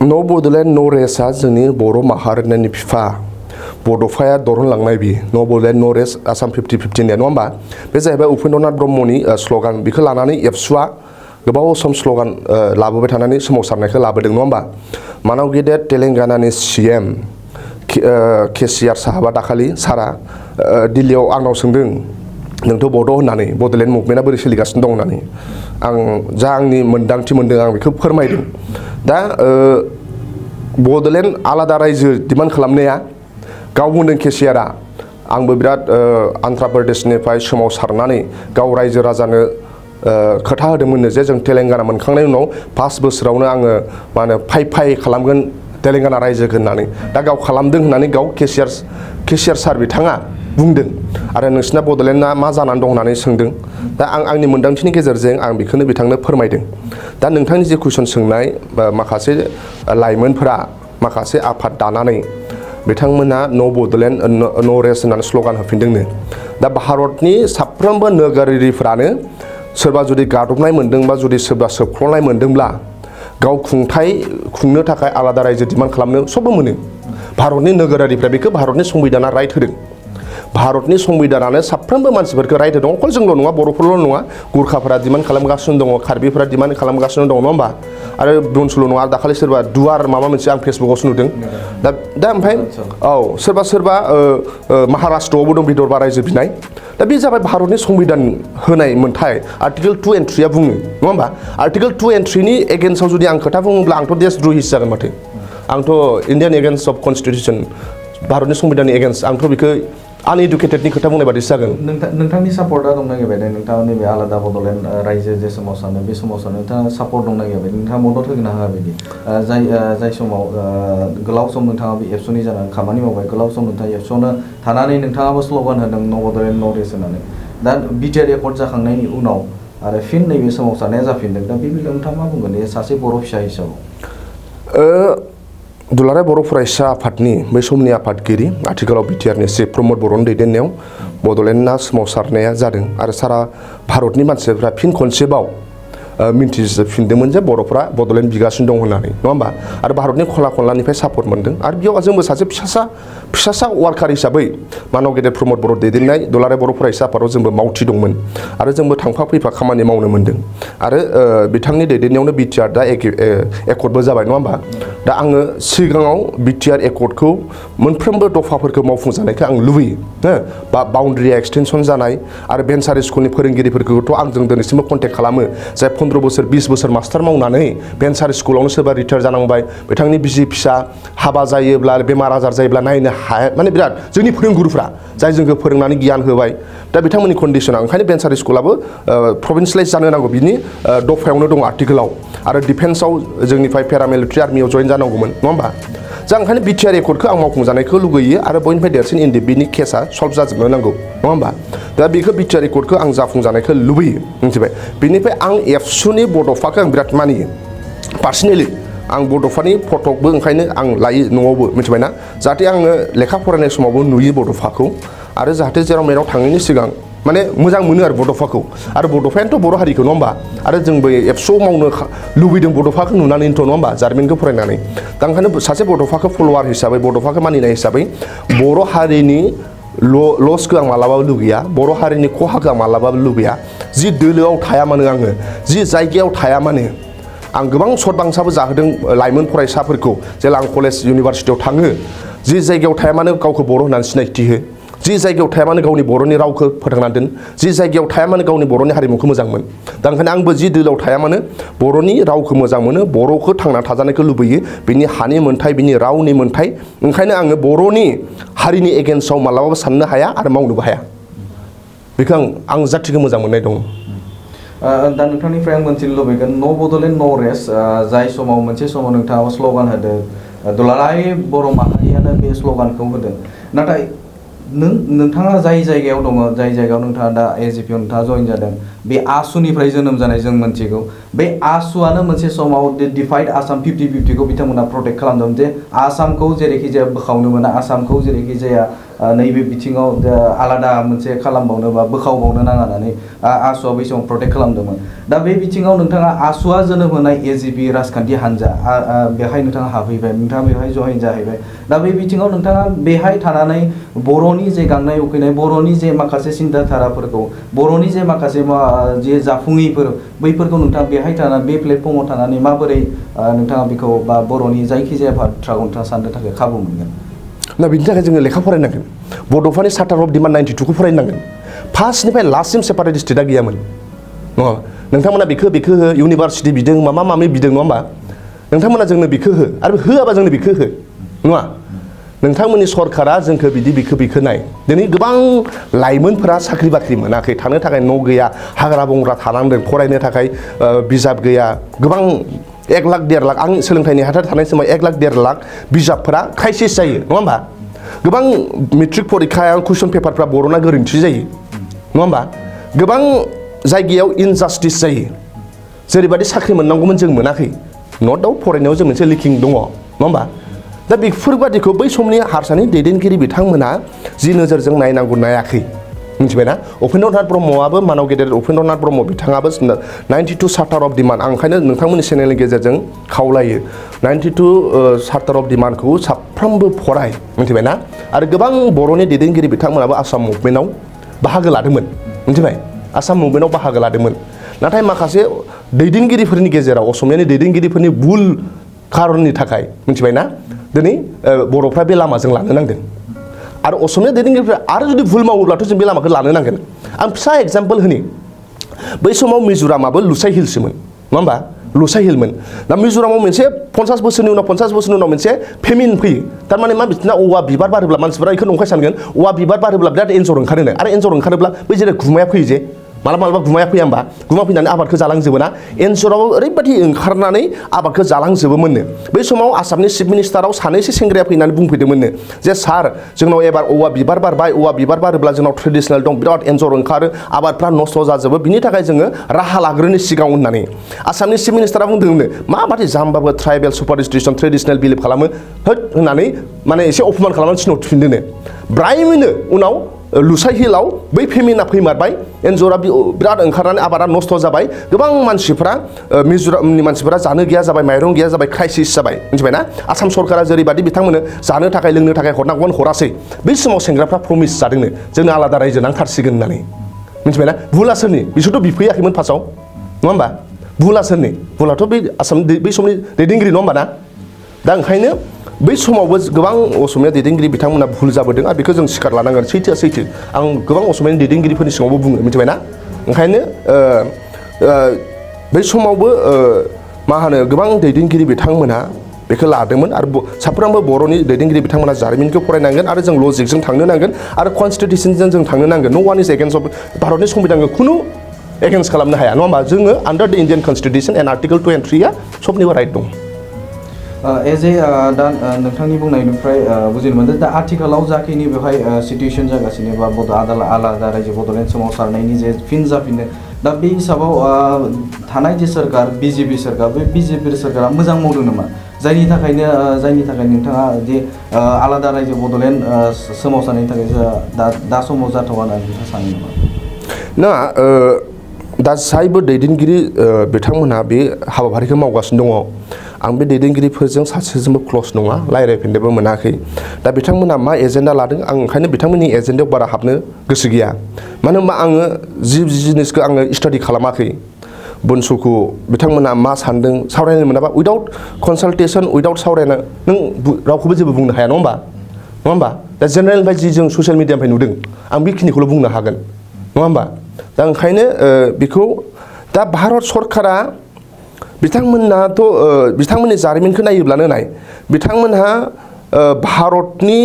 न' बड'लेण्ड न' रेस्टआ जोंनि बर' माहारिनि बिफा बड'फाया दरनलांनाय बि न' बड'लेण्ड न' रेस्ट आसाम 50-50 नङा होमबा बे जाहैबाय उपेन्द्रनाथ ब्रह्मनि स्ल'गान बेखौ लानानै एबसुआ गोबाव सम स्ल'गान लाबोबाय थानानै सोमावसारनायखौ लाबोदों नङा होमबा मानाव गेदेर तेलेंगानानि CM केसिआर साहाबा दाखालि सारा दिल्लीयाव आंनाव सोंदों नोंथ' बड' होननानै बड'लेण्ड मुभमेन्टआ बोरै सोलिगासिनो दं होननानै आं जा आंनि मोन्दांथि मोन्दों आं बेखौ फोरमायदों दा बड'लेण्ड आलादा रायजो डिमान्ड खालामनाया गाव बुंदों केसिआरआ आंबो बिराद आन्ध्र प्रदेशनिफ्राय सोमावसारनानै गाव रायजो राजानो खोथा होदोंमोननो जे जों तेलेंगाना मोनखांनायनि उनाव 5 बोसोरावनो आङो मा होनो फाइ खालामगोन तेलेंगाना रायजोखौ होननानै दा गाव खालामदों होननानै गाव केसिआर सार बिथाङा बुंदों आरो नोंसिना बड'लेण्डआ मा जानानै दं होननानै सोंदों दा आंनि मोन्दांथिनि गेजेरजों आं बेखौनो बिथांनो फोरमायदों दा नोंथांनि जे कुइसन सोंनाय माखासे लाइमोनफोरा माखासे आफाद दानानै बिथांमोना न' बड'लेण्ड न' रेस्ट होननानै स्ल'गान होफिनदोंनो दा भारतनि साफ्रोमबो नोगोरारिफ्रानो सोरबा जुदि गादबनाय मोन्दोंबा जुदि सोरबा सोबख्ल'नाय मोन्दोंब्ला गाव खुंनो थाखाय आलादा रायजो डिमान्ड खालामनो सबबो मोनो भारतनि नोगोरारिफ्रा बेखौ भारतनि संबिधाना राइट होदों भारतनि संबिधानानो साफ्रोमबो मानसिफोरखौ राइट दं अकल जोंल' नङा बर'फोरल' नङा गुरखाफोरा डिमान्ड खालामगासिनो दङ कार्बिफोरा डिमान्ड खालामगासिनो दङ नङा होमबा आरो बनसल' नङा दाखालि सोरबा दुवार माबा मोनसे आं फेसबुकावसो नुदों दा ओमफ्राय औ सोरबा महाराष्ट्रआवबो दं बिदरबा रायजो बिनाय दा बे जाबाय भारतनि संबिधान होनाय मोन्थाय आर्टिकेल 2 and 3 बुङो नङा होमबा आर्टिकेल 2 and 3 नि एगेन्स्टआव जुदि आं खोथा बुङोब्ला आंथ' देशद्रहिसो जागोन माथो आंथ' इण्डियान एगेन्स्ट अफ कनस्टिटिउसन भारतनि संबिधाननि एगेन्स्ट आंथ' बेखौ आनइडुकेटेडनि खोथा बुंनाय बादिसो जागोन नोंथांनि सापर्टआ दंना गैया बायदि नोंथाङा नैबे आलादा बड'लेण्ड रायजो जे सोमावसारनो बे सोमावसारनो नोंथाङा सापर्ट दंना गैया बायदि नोंथाङा मदद होगोन ना होआ बायदि जाय समाव गोलाव सम नोंथाङा बे एबसुनि जानानै खामानि मावबाय गोलाव सम नोंथाङा एबसुआवनो थानानै नोंथाङाबो स्ल'गान होदों न' बड'लेण्ड नर्थ इस्ट होननानै दा बिटिआर एकर्ड जाखांनायनि उनाव आरो फिन नैबे सोमावसारनाया जाफिनदों दा बे बेलायाव नोंथाङा मा बुंगोन सासे बर' फिसा हिसाबै दुलाराय बर' फरायसा आफादनि बै समनि आफादगिरि आथिखालाव बिटिआरनि चिफ प्रमद बर'नि दैदेननायाव बड'लेण्डना सोमावसारनाया जादों आरो सारा भारतनि मानसिफ्रा फिन खनसेबाव मिन्थिजोबफिनदोंमोन जे बर'फ्रा बड'लेण्ड बिगासिनो दं होननानै नङा होमबा आरो भारतनि खला खनलानिफ्राय सापर्ट मोनदों आरो बेयाव जोंबो सासे फिसासा वार्कार हिसाबै मानव गेदेर प्रमद बर' दैदेननाय दुलाराय बर' फरायसा आफादाव जोंबो मावथि दंमोन आरो जोंबो थांफा फैफा खामानि मावनो मोनदों आरो बिथांनि दैदेननायावनो बिटिआर दा एकर्डबो जाबाय नङा होमबा दा आङो सिगाङाव बिटिआर एकर्डखौ मोनफ्रोमबो दफाफोरखौ मावफुंजानायखौ आं लुबैयो बा बाउन्ड्रिया एक्सटेनसन जानाय आरो भेन्सार स्कुलनि फोरोंगिरिफोरखौथ' आंजों दिनैसिमबो कन्टेक्ट खालामो जाय 15 बोसोर 20 बोसोर मास्टार मावनानै भेन्सार स्कुलावनो सोरबा रिटायार जानांबाय बिथांनि बिसि फिसा हाबा जायोब्ला बेमार आजार जायोब्ला नायनो हाया माने बिराद जोंनि फोरोंगुरुफ्रा जाय जोंखौ फोरोंनानै गियान होबाय दा बिथांमोननि कन्डिसना ओंखायनो भेन्सार स्कुलाबो प्रभिन्सियेलाइज जानो नांगौ बिनि दफायावनो दं आर्टिकेलाव आरो डिफेन्सआव जोंनिफ्राय पेरामिलिटारि आर्मियाव जइन जानांगौमोन नङा होमबा जों ओंखायनो बिटिआर एकर्डखौ आं मावफुंजानायखौ लुगैयो आरो बयनिफ्राय देरसिन बिनि केसा सल्भ जाजोबनो नांगौ नङा होमबा दा बेखौ बिटिआर एकर्डखौ आं जाफुंजानायखौ लुबैयो मिथिबाय बिनिफ्राय आं एबसुनि बड'फाखौ आं बिराद मानियो पार्सनेलि आं बड'फानि फटकबो ओंखायनो आं लायो न'आवबो मिथिबाय ना जाहाथे आङो लेखा फरायनाय समावबो नुयो बड'फाखौ आरो जाहाथे जेराव मेराव थांनायनि सिगां माने मोजां मोनो आरो बड'फाखौ आरो बड'फायानोथ' बर' हारिखौ नङा होमबा आरो जोंबो एबसुआव मावनो लुबैदों बड'फाखौ नुनानैनोथ' नङा होमबा जारिमिनखौ फरायनानै दा ओंखायनो सासे बड'फाखौ फल'वार हिसाबै बड'फाखौ मानिनाय हिसाबै बर' हारिनि लसखौ आं मालाबाबो लुगैया बर' हारिनि खहाखौ आं मालाबाबो लुगैया जि दोलोआव थाया मानो आङो जि जायगायाव थाया मानो आं गोबां सतबांसाबो जाहोदों लाइमोन फरायसाफोरखौ जेला आं कलेज इउनिभारसिटियाव थाङो जि जायगायाव थाया मानो गावखौ बर' होननानै सिनायथि हो जि जायगायाव थाया मानो गावनि बर'नि रावखौ फोथांनानै दोन जि जायगायाव थाया मानो गावनि बर'नि हारिमुखौ मोजां मोन दा ओंखायनो आंबो जि दोलोआव थाया मानो बर'नि रावखौ मोजां मोनो बर'खौ थांना थाजानायखौ लुबैयो बिनि हानि मोन्थाय बिनि रावनि मोन्थाय ओंखायनो आङो बर'नि हारिनि एगेन्स्टआव मालाबाबो साननो हाया आरो मावनोबो हाया बेखौ आं जाथिखौ मोजां मोननाय दङ दा नोंथांनिफ्राय आं मोनथिनो लुबैगोन न' बड'लेण्ड न' रेस्ट जाय समाव मोनसे समाव नोंथाङा स्ल'गान होदों दुलाराय बर' माहारियानो बे स्ल'गानखौ होदों नाथाय नोंथाङा जाय जायगायाव दङ जाय जायगायाव नोंथाङा दा एजिपिआव नोंथाङा जइन जादों बे आसुनिफ्राय जोनोम जानाय जों मोनथिगौ बे आसुआनो मोनसे समाव डिफाइड आसाम 50-50खौ बिथांमोना प्रटेक्ट खालामदों जे आसामखौ जेरैखि जाया बोखावनो मोना आसामखौ जेरैखि जाया नैबे बिथिङाव आलादा मोनसे खालामबावनो बा बोखावबावनो नाङा होननानै आसुआ बै समाव प्रटेक्ट खालामदोंमोन दा बे बिथिङाव नोंथाङा आसुआ जोनोम होनाय एजिपि राजखान्थि हान्जा बेहाय नोंथाङा हाबहैबाय नोंथाङा बेवहाय जइन जाहैबाय दा बे बिथिङाव नोंथाङा बेहाय थानानै बर'नि जे गांनाय उखैनाय बर'नि जे माखासे सिन्ताधाराफोरखौ बर'नि जे माखासे जे जाफुङैफोर बैफोरखौ नोंथाङा बेहाय थानानै बे प्लेटफर्माव थानानै माबोरै नोंथाङा बेखौ बा बर'नि जायखिजाया बाथ्राखौ नोंथाङा साननो थाखाय खाबु मोनगोन ना बिनि थाखाय जोङो लेखा फरायनांगोन बड'फानि चार्टार अफ डिमान्ड 92खौ फरायनांगोन फार्स्टनिफ्राय लास्टसिम सेपारेट स्टेटआ गैयामोन नङा नोंथांमोना बेखौ हो इउनिभारसिटि बिदों माबा माबि बिदों नङा होमबा नोंथांमोना जोंनो बेखौ हो आरो होआबा जोंनो बेखौ हो नङा नोंथांमोननि सरकारा जोंखौ बिखौ नाय दिनै गोबां लाइमोनफोरा साख्रि बाख्रि मोनाखै थानो थाखाय न' गैया हाग्रा बंग्रा थानांदों फरायनो थाखाय बिजाब गैया गोबां 1 लाख 1.5 लाख आं सोलोंथाइनि हाथार थानाय समाव 1 लाख 1.5 लाख बिजाबफोरा क्राइसिस जायो नङा होमबा गोबां मेट्रिक परिखायाव कुइसन पेपारफ्रा बर'ना गोरोन्थि जायो नङा होमबा गोबां जायगायाव इनजास्टिस जायो जेरैबायदि साख्रि मोननांगौमोन जों मोनाखै नट डाउट फरायनायाव जों मोनसे लिकिं दङ नङा होमबा दा बेफोरबादिखौ बै समनि हारसानि दैदेनगिरि बिथांमोना जि नोजोरजों नायनांगौ नायाखै मिथिबायना उपेन्द्रनाथ ब्रह्मआबो मानाव गेदेर उपेन्द्रनाथ ब्रह्म बिथाङाबो 92 चार्टार अफ डिमान्ड आं ओंखायनो नोंथांमोननि चेनेलनि गेजेरजों खावलायो 92 चार्टार अफ डिमान्डखौ साफ्रोमबो फराय मिथिबायना आरो गोबां बर'नि दैदेनगिरि बिथांमोनाबो आसाम मुभमेन्टआव बाहागो लादोंमोन मिथिबाय आसाम मुभमेन्टआव बाहागो लादोंमोन नाथाय माखासे दैदेनगिरिफोरनि गेजेराव असमियानि दैदेनगिरिफोरनि भुल खारननि थाखाय मिथिबायना दिनै बर'फ्रा बे लामाजों लानो नांदों आरो असमिया दैदेनगिरिफ्रा आरो जुदि भुल मावोब्लाथ' जों बे लामाखौ लानो नांगोन आं फिसा एग्जाम्पल होनि बै समाव मिज'रामाबो लुसाइ हिल्समोन नङा होमबा लुसाइ हिलमोन दा मिज'रामाव मोनसे 50 बोसोरनि उनाव मोनसे फेमिन फैयो थारमाने मा बिदिना औवा बिबार बारोब्ला मानसिफोरा बेखौ नंखाय सानगोन औवा बिबार बारोब्ला बिराद एन्जर ओंखारोनो आरो एन्जर ओंखारोब्ला बै जेरै गुमाया फैयो जे मालाबा गुमाया फैया होमबा गुमा फैनानै आबादखौ जालांजोबोना एन्जराबो ओरैबायदि ओंखारनानै आबादखौ जालांजोबोमोननो बै समाव आसामनि चिफ मिनिस्टाराव सानैसो सेंग्राया फैनानै बुंफैदोंमोननो जे सार जोंनाव एबार औवा बिबार बारबाय औवा बिबार बारोब्ला जोंनाव ट्रेडिसनेल दं बिराद एन्जर ओंखारो आबादफ्रा नस्थ' जाजोबो बिनि थाखाय जोङो राहा लाग्रोनो सिगाङाव होननानै आसामनि चिफ मिनिस्टारा बुंदोंनो माबादि जाम्बाबो ट्राइबेल सुपारस्टिसन ट्रेडिसनेल बिलिभ खालामो होद होननानै माने एसे अपमान खालामनानै थिनहर फिनदोंनो ब्रायमैनो उनाव लुसाइ हिलाव बै फेमिना फैमारबाय एन्जरा बिराद ओंखारनानै आबादा नस्थ' जाबाय गोबां मानसिफ्रा मिज'रामनि मानसिफोरा जानो गैया जाबाय माइरं गैया जाबाय क्राइसिस जाबाय मिथिबायना आसाम सरकारा जेरैबायदि बिथांमोननो जानो थाखाय लोंनो थाखाय हरनांगौमोन हरासै बै समाव सेंग्राफ्रा प्रमिस जादोंनो जोंनो आलादा रायजो नांथारसिगोन होननानै मिथिबायना भुला सोरनि बिसोरथ' बिफैयाखैमोन फार्स्टआव नङा होमबा भुला सोरनि भुलाथ' बै आसामनि बै समनि दैदेनगिरि नङा होमबा ना दा ओंखायनो बै समावबो गोबां असमिया दैदेनगिरि बिथांमोना भुल जाबोदों आरो बेखौ जों सिखार लानांगोन सैथोआ सैथो आं गोबां असमियानि दैदेनगिरिफोरनि सिगाङावबो बुङो मिथिबायना ओंखायनो बै समावबो मा होनो गोबां दैदेनगिरि बिथांमोना बेखौ लादोंमोन आरो साफ्रोमबो बर'नि दैदेनगिरि बिथांमोना जारिमिनखौ फरायनांगोन आरो जों लजिकजों थांनो नांगोन आरो कनस्टिटिउसनजों जों थांनो नांगोन no one is against of भारतनि संबिधानखौ खुनु एगेन्स्ट खालामनो हाया नङा होमबा जोङो under the Indian constitution and article 2 and 3 सबनिबो राइट दं एजे दा नोंथांनि बुंनायनिफ्राय बुजिनो मोनदों दा आथिखालाव जाखिनि बेवहाय सिटुएसन जागासिनो बा आलादा रायजो बड'लेण्ड सोमावसारनायनि जे फिन जाफिनो दा बे हिसाबाव थानाय जे सोरखार बिजेपि सोरखार बे बिजेपि सोरखारा मोजां मावदों नामा जायनि थाखाय नोंथाङा जे आलादा रायजो बड'लेण्ड सोमावसारनायनि थाखाय दा समाव जाथावा होननानै नोंथाङा सानो नामा ना दा जायबो दैदेनगिरि बिथांमोनहा बे हाबाफारिखौ मावगासिनो दङ आं बे दैदेनगिरिफोरजों सासेजोंबो क्लस नङा रायज्लायफिननोबो मोनाखै दा बिथांमोना मा एजेन्डा लादों आं ओंखायनो बिथांमोननि एजेन्डायाव बारा हाबनो गोसो गैया मानो होनबा आङो जि जिनिसखौ आङो स्टाडि खालामाखै बुनसुखौ बिथांमोना मा सान्दों सावरायनो मोनाबा उइदाउट कनसालटेसन उइदाउट सावरायना नों रावखौबो जेबो बुंनो हाया नङा होमबा दा जेनेरेलनिफ्राय जि जों ससियेल मिडियानिफ्राय नुदों आं बेखिनिखौल' बुंनो हागोन नङा होमबा दा ओंखायनो बेखौ दा भारत सरकारा बिथांमोनहाथ' बिथांमोननि जारिमिनखौ नायोब्लानो नाय बिथांमोनहा भारतनि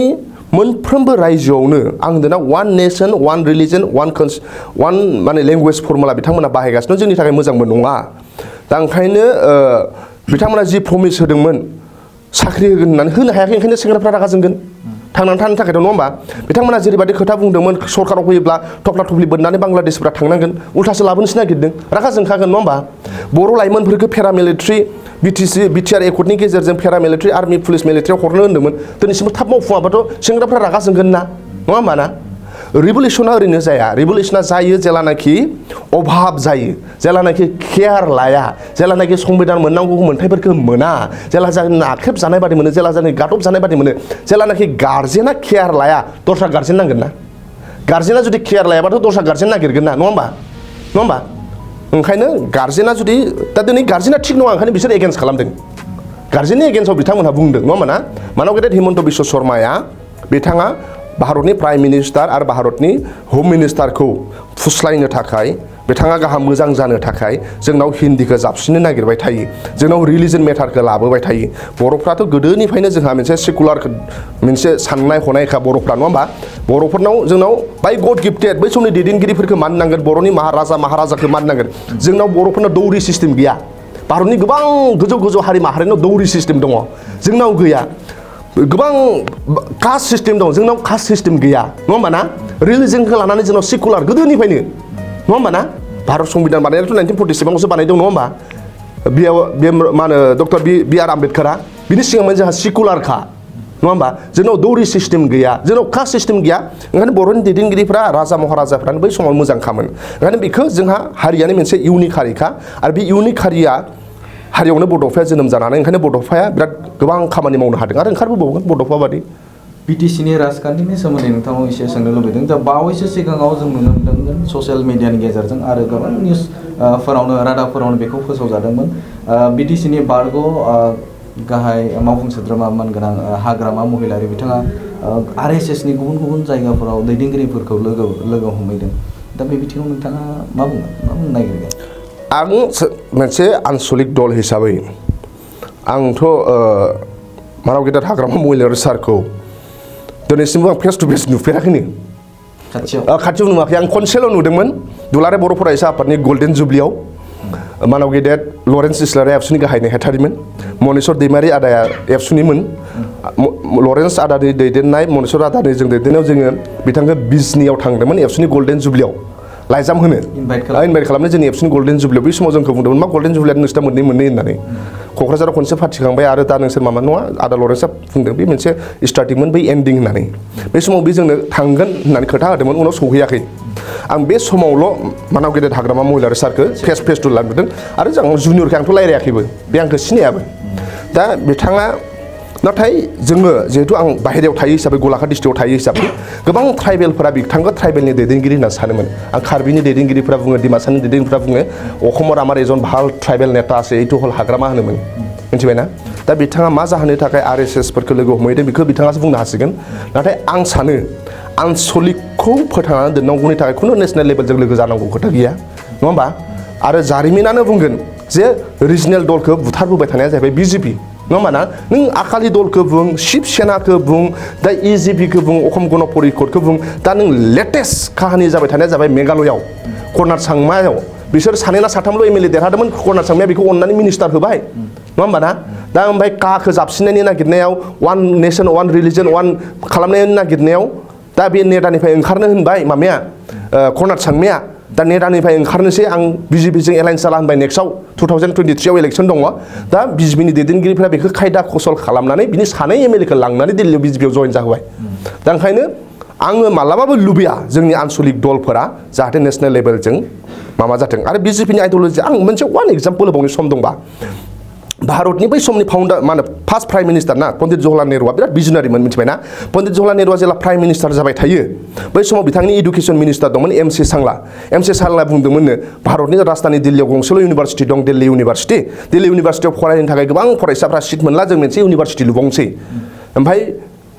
मोनफ्रोमबो रायजोआवनो आं होनदोंना one nation one religion one माने लेंगुवेज फर्मुला बिथांमोना बाहायगासिनो जोंनि थाखाय मोजांबो नङा दा ओंखायनो बिथांमोना जि प्रमिस होदोंमोन साख्रि होगोन होननानै होनो हायाखै ओंखायनो सेंग्राफ्रा रागा जोंगोन थांनानै थानो थाखायथ' नङा होमबा बिथांमोना जेरैबायदि खोथा बुंदोंमोन सरकाराव फैयोब्ला थफ्ला थफ्लि बोननानै बांलादेशफ्रा थांनांगोन उल्थासो लाबोनोसो नागिरदों रागा जोंखागोन नङा होमबा बर' लाइमोनफोरखौ पेरामिलिटारि बिटिआर एकर्डनि गेजेरजों पेरामिलिटारि आर्मि पुलिस मिलिटारियाव हरनो होन्दोंमोन दिनैसिमबो थाब मावफुङाबाथ' सेंग्राफ्रा रागा जोंगोन ना नङा होमबा ना रिभलिउसना ओरैनो जाया रिभलिउसना जायो जेलानाखि अभाब जायो जेलानाखि केयार लाया जेलानाखि संबिधान मोननांगौ मोन्थाइफोरखौ मोना जेला जों नाख्रेब जानाय बादि मोनो जेला जों गादब जानाय बादि मोनो जेलानाखि गार्जेना केयार लाया दस्रा गार्जेन नांगोन ना गार्जेना जुदि केयार लायाबाथ' दस्रा गार्जेन नागिरगोन ना नङा होमबा ओंखायनो गार्जेना जुदि दा दिनै गार्जेना थिग नङा ओंखायनो बिसोर एगेन्स्ट खालामदों गार्जेननि एगेन्स्टआव बिथांमोनहा बुंदों नङा होमबा ना मानाव गेदेर हिमन्त बिश्व शर्माया बिथाङा भारतनि प्राइम मिनिस्टार आरो भारतनि हम मिनिस्टारखौ फुस्लायनो थाखाय बिथाङा गाहाम मोजां जानो थाखाय जोंनाव हिन्दीखौ जाबसिननो नागिरबाय थायो जोंनाव रिलिजन मेटारखौ लाबोबाय थायो बर'फ्राथ' गोदोनिफ्रायनो जोंहा मोनसे सेकुलार मोनसे साननाय हनायखा बर'फ्रा नङा होमबा बर'फोरनाव जोंनाव बाय गड गिफ्टेड बै समनि दैदेनगिरिफोरखौ मानिनांगोन बर'नि महाराजाखौ मानिनांगोन जोंनाव बर'फोरनाव दौरि सिस्टेम गैया भारतनि गोबां गोजौ हारि माहारिनाव दौरि सिस्टेम दङ जोंनाव गैया गोबां कास्ट सिस्टेम दं जोंनाव कास्ट सिस्टेम गैया नङा होमबा ना रिलिजनखौ लानानै जोंनाव सेकुलार गोदोनिफ्रायनो नङा होमबा ना भारत संबिधान बानायनायाथ' 1947 आवसो बानायदों नङा होमबा बेयाव बे मा होनो डक्टर बि आर आम्बेडकारा बिनि सिगांनो जोंहा सेकुलारखा नङा होमबा जोंनाव दौरि सिस्टेम गैया जोंनाव कास्ट सिस्टेम गैया ओंखायनो बर'नि दैदेनगिरिफ्रा राजा महाराजाफ्रानो बै समाव मोजां खामोन ओंखायनो बेखौ जोंहा हारियानो मोनसे इउनिक हारिखा आरो बे इउनिक हारिया हारियावनो बड'फाया जोनोम जानानै ओंखायनो बड'फाया बिराद गोबां खामानि मावनो हादों आरो ओंखारबोबावगोन बड'फा बादि बिटिसिनि राजखान्थिनि सोमोन्दै नोंथांनाव एसे सोंनो लुबैदों दा बावैसो सिगाङाव जों नुनो मोनदोंमोन ससियेल मिडियानि गेजेरजों आरो गोबां निउस फोरावनो रादाबफोरावनो बेखौ फोसावजादोंमोन बिटिसिनि बारग' गाहाय मावफुं सोद्रोमा मानगोनां हाग्रामा महिलारि बिथाङा आरएसएसनि गुबुन गुबुन जायगाफोराव दैदेनगिरिफोरखौ लोगो हमहैदों दा बे बिथिङाव नोंथाङा मा बुंनो नागिरगोन आं मोनसे आनसलिक दल हिसाबै आंथ' मानाव गेदेर हाग्रामा महिलारि सारखौ दिनैसिमबो आं फेस टु फेस नुफेराखैनो खाथियाव नुवाखै आं खनसेल' नुदोंमोन दुलाराय बर' फरायसा आफादनि गल्डेन जुबलियाव मानाव गेदेर लरेन्स इस्लारिया एबसुनि गाहाय नेहाथारिमोन मनेस्वर दैमारि आदाया एबसुनिमोन लरेन्स आदानि दैदेननाय मनेस्वर आदानि जों दैदेननायाव जोङो बिथांखौ बिजनियाव थांदोंमोन एबसुनि गल्डेन जुबलियाव लाइजाम होनो इनभाइट खालामनो जोंनि एबसुनि गल्डेन जुबलियाव बै समाव जोंखौ बुंदोंमोन मा गल्डेन जुबलिया नोंसिना मोननै होननानै क'क्राझाराव खनसे फाथिखांबाय आरो दा नोंसोर माबा नङा आदा लरेन्सआ बुंदों बे मोनसे स्टार्टिंमोन बै एन्डिं होननानै बे समाव बे जोंनो थांगोन होननानै खोथा होदोंमोन उनाव सौहैयाखै आं बे समावल' मानाव गेदेर हाग्रामा महिलारि सारखौ फेस टु लाबोदों आरो जों जुनियरखौ आंथ' रायलायाखैबो बे आंखौ सिनायाबो दा बिथाङा नाथाय जोङो जिहेतु आं बाहेरायाव थायो हिसाबै गलाघाट डिस्ट्रिक्टआव थायो हिसाबै गोबां ट्राइबेलफोरा बिथांखौ ट्राइबेलनि दैदेनगिरि होनना सानोमोन आं कार्बिनि दैदेनगिरिफ्रा बुङो डिमासानि दैदेनगिरिफ्रा बुङो अखमर आमार एजन ভাল ट्राइबेल नेता আছে এইটো হল हाग्रामा होनोमोन मिथिबायना दा बिथाङा मा जाहोननि थाखाय आरएसएसफोरखौ लोगो हमहैदों बेखौ बिथाङासो बुंनो हासिगोन नाथाय आं सानो आनसलिकखौ फोथांनानै दोननांगौनि थाखाय खुनु नेसनेल लेभेलजों लोगो जानांगौ खोथा गैया नङा होमबा आरो जारिमिनानो बुंगोन जे रिजनेल दलखौ बुथारबोबाय थानाया जाहैबाय बिजेपि नङा होमबा ना नों आकालि दलखौ बुं शिब सेनाखौ बुं दा इजिपिखौ बुं अखम गण परिषदखौ बुं दा नों लेटेस्ट काहानि जाबाय थानाया जाबाय मेघालयआव कर्नाट सांमायाव बिसोर सानै ना साथामल' एमएलए देरहादोंमोन कर्नाट सांमाया बेखौ अननानै मिनिस्टार होबाय नङा होमबा ना दा ओमफ्राय काखौ जाबसिननायनि नागिरनायाव one nation one religion one खालामनायनि नागिरनायाव दा बे नेडानिफ्राय ओंखारनो होनबाय मामाया कर्नाट सांमाया दा नेडानिफ्राय ओंखारनोसै आं बिजेपिजों एलायन्स जाला होनबाय नेक्स्टआव 2023 आव इलेक्सन दङ दा बिजेपिनि दैदेनगिरिफ्रा बेखौ खायदा कौशल खालामनानै बिनि सानै एमएलएखौ लांनानै दिल्लीयाव बिजेपियाव जइन जाहोबाय दा ओंखायनो आङो मालाबाबो लुबैया जोंनि आनसलिक दलफोरा जाहाथे नेसनेल लेभेलजों माबा जाथों आरो बिजेपिनि आइडिय'लजि आं मोनसे वान एग्जाम्पल होबावनो सम दंबा भारतनि बै समनि फाउन्डार मा होनो फार्स्ट प्राइम मिनिस्टार ना पन्डित जवाहरलाल नेहरूआ बिराद भिजनारिमोन मिथिबायना पन्डित जवाहरलाल नेहरूआ जेब्ला प्राइम मिनिस्टार जाबाय थायो बै समाव बिथांनि इडुकेसन मिनिस्टार दंमोन एमसि सांला बुंदोंमोननो भारतनि राजधानि दिल्लीयाव गंसेल' इउनिभारसिटि दं दिल्ली इउनिभारसिटियाव फरायनो थाखाय गोबां फरायसाफ्रा सिट मोनला जों मोनसे इउनिभारसिटि लुबावनोसै ओमफ्राय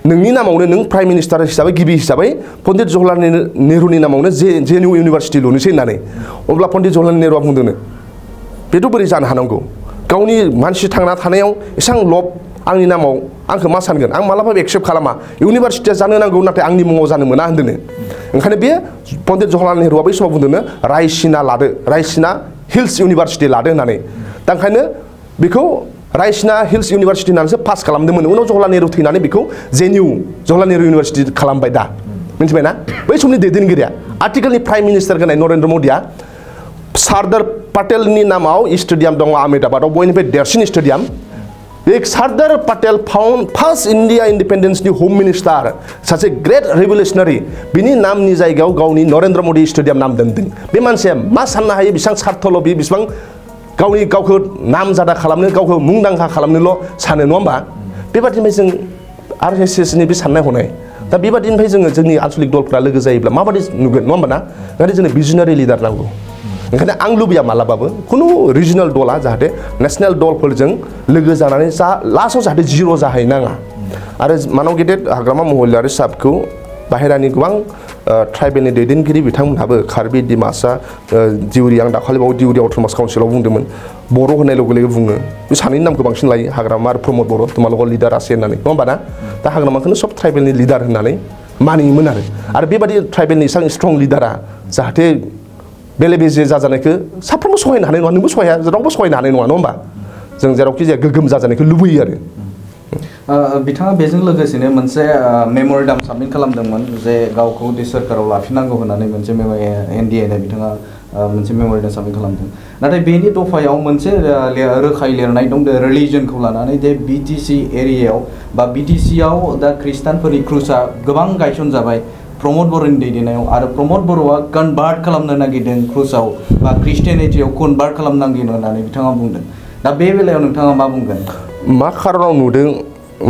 नोंनि नामावनो नों प्राइम मिनिस्टार हिसाबै गिबि हिसाबै पन्डित जवाहरलाल नेहरूनि नामावनो जेएनइउ इउनिभारसिटि लुनोसै होननानै अब्ला पन्डित जवाहरलाल नेहरूआ बुंदोंनो बेथ' बोरै जानो हानांगौ गावनि मानसि थांना थानायाव एसेबां लब आंनि नामाव आंखौ मा सानगोन आं मालाबाबो एक्सेप्ट खालामा इउनिभारसिटिया जानो नांगौ नाथाय आंनि मुङाव जानो मोना होनदोंनो ओंखायनो बे पन्डित जवाहरलाल नेहरूआ बै समाव बुंदोंनो रायसिना हिल्स इउनिभारसिटि लादो होननानै दा ओंखायनो बेखौ रायसिना हिल्स इउनिभारसिटि होननानैसो पास खालामदोंमोन उनाव जवाहरलाल नेहरू थैनानै बेखौ जेएनइउ जवाहरलाल नेहरू इउनिभारसिटि खालामबाय दा मिथिबायना बै समनि दैदेनगिरिया आथिखालनि प्राइम मिनिस्टार होनाय नरेन्द्र मदिया सारदार पाटेलनि नामाव स्टेडियाम दङ आहमेदाबादाव बयनिफ्राय देरसिन स्टेडियाम बे सारदार पाटेल फार्स्ट इन्डिया इन्डिपेन्डेन्सनि होम मिनिस्टार सासे ग्रेट रिभलिउसनारि बिनि नामनि जायगायाव गावनि नरेन्द्र मदि स्टेडियाम नाम दोनदों बे मानसिया मा साननो हायो बेसेबां सार्थल' बे बेसेबां गावखौ नामजादा खालामनो गावखौ मुंदांखा खालामनोल' सानो नङा होमबा बेबादिनिफ्राय जों आरएसएसनि बे साननाय हनाय दा बेबादिनिफ्राय जोङो जोंनि आनसलिक दलफोरा लोगो जायोब्ला माबादि नुगोन नङा होमबा ना ओंखायनो जोंनो भिजनारि लिडार नांगौ ओंखायनो आं लुबैया मालाबाबो खुनु रिजनेल दला जाहाथे नेसनेल दलफोरजों लोगो जानानै लास्टआव जाहाथे जिर' जाहैनाङा आरो मानाव गेदेर हाग्रामा महिलारि साहबखौ बाहेरानि गोबां ट्राइबेलनि दैदेनगिरि बिथांमोनहाबो कार्बि डिमासा दिउरि आं दाखालिबाव दिउरि अट'नमास काउन्सिलाव बुंदोंमोन बर' होननाय लोगो लोगो बुङो बे सानैनि नामखौ बांसिन लायो हाग्रामा आरो प्रमद बर' तुमालगल लिडार आसे होननानै नङा होमबा ना दा हाग्रामाखौनो सब ट्राइबेलनि लिडार होननानै मानियोमोन आरो बेबादि ट्राइबेलनि इसां स्ट्रं लिडारा जाहाथे बेले बेजे जाजानायखौ साफ्रोमबो सहायनो हानाय नङा नोंबो सहाया रावबो सहायनो हानाय नङा होमबा जों जेरावखि जाया गोगोम जाजानायखौ लुबैयो आरो बिथाङा बेजों लोगोसेनो मोनसे मेम'रेन्डाम साबमिट खालामदोंमोन जे गावखौ सोरखाराव लाफिननांगौ होननानै मोनसे एनडिएनो बिथाङा मोनसे मेम'रेन्डाम साबमिट खालामदों नाथाय बेनि दफायाव मोनसे रोखायै लिरनाय दं रिलिजनखौ लानानै जे बिटिसि एरियायाव बा बिटिसियाव दा ख्रिस्टानफोरनि क्रुसा गोबां गायसनजाबाय प्रमद बर'नि दैदेननायाव आरो प्रमद बर'आ कनभार्ट खालामनो नागिरदों क्रुसाव बा ख्रिस्टियानिटियाव कनभार्ट खालामनांगोन होननानै बिथाङा बुंदों दा बे बेलायाव नोंथाङा मा बुंगोन मा खारनाव नुदों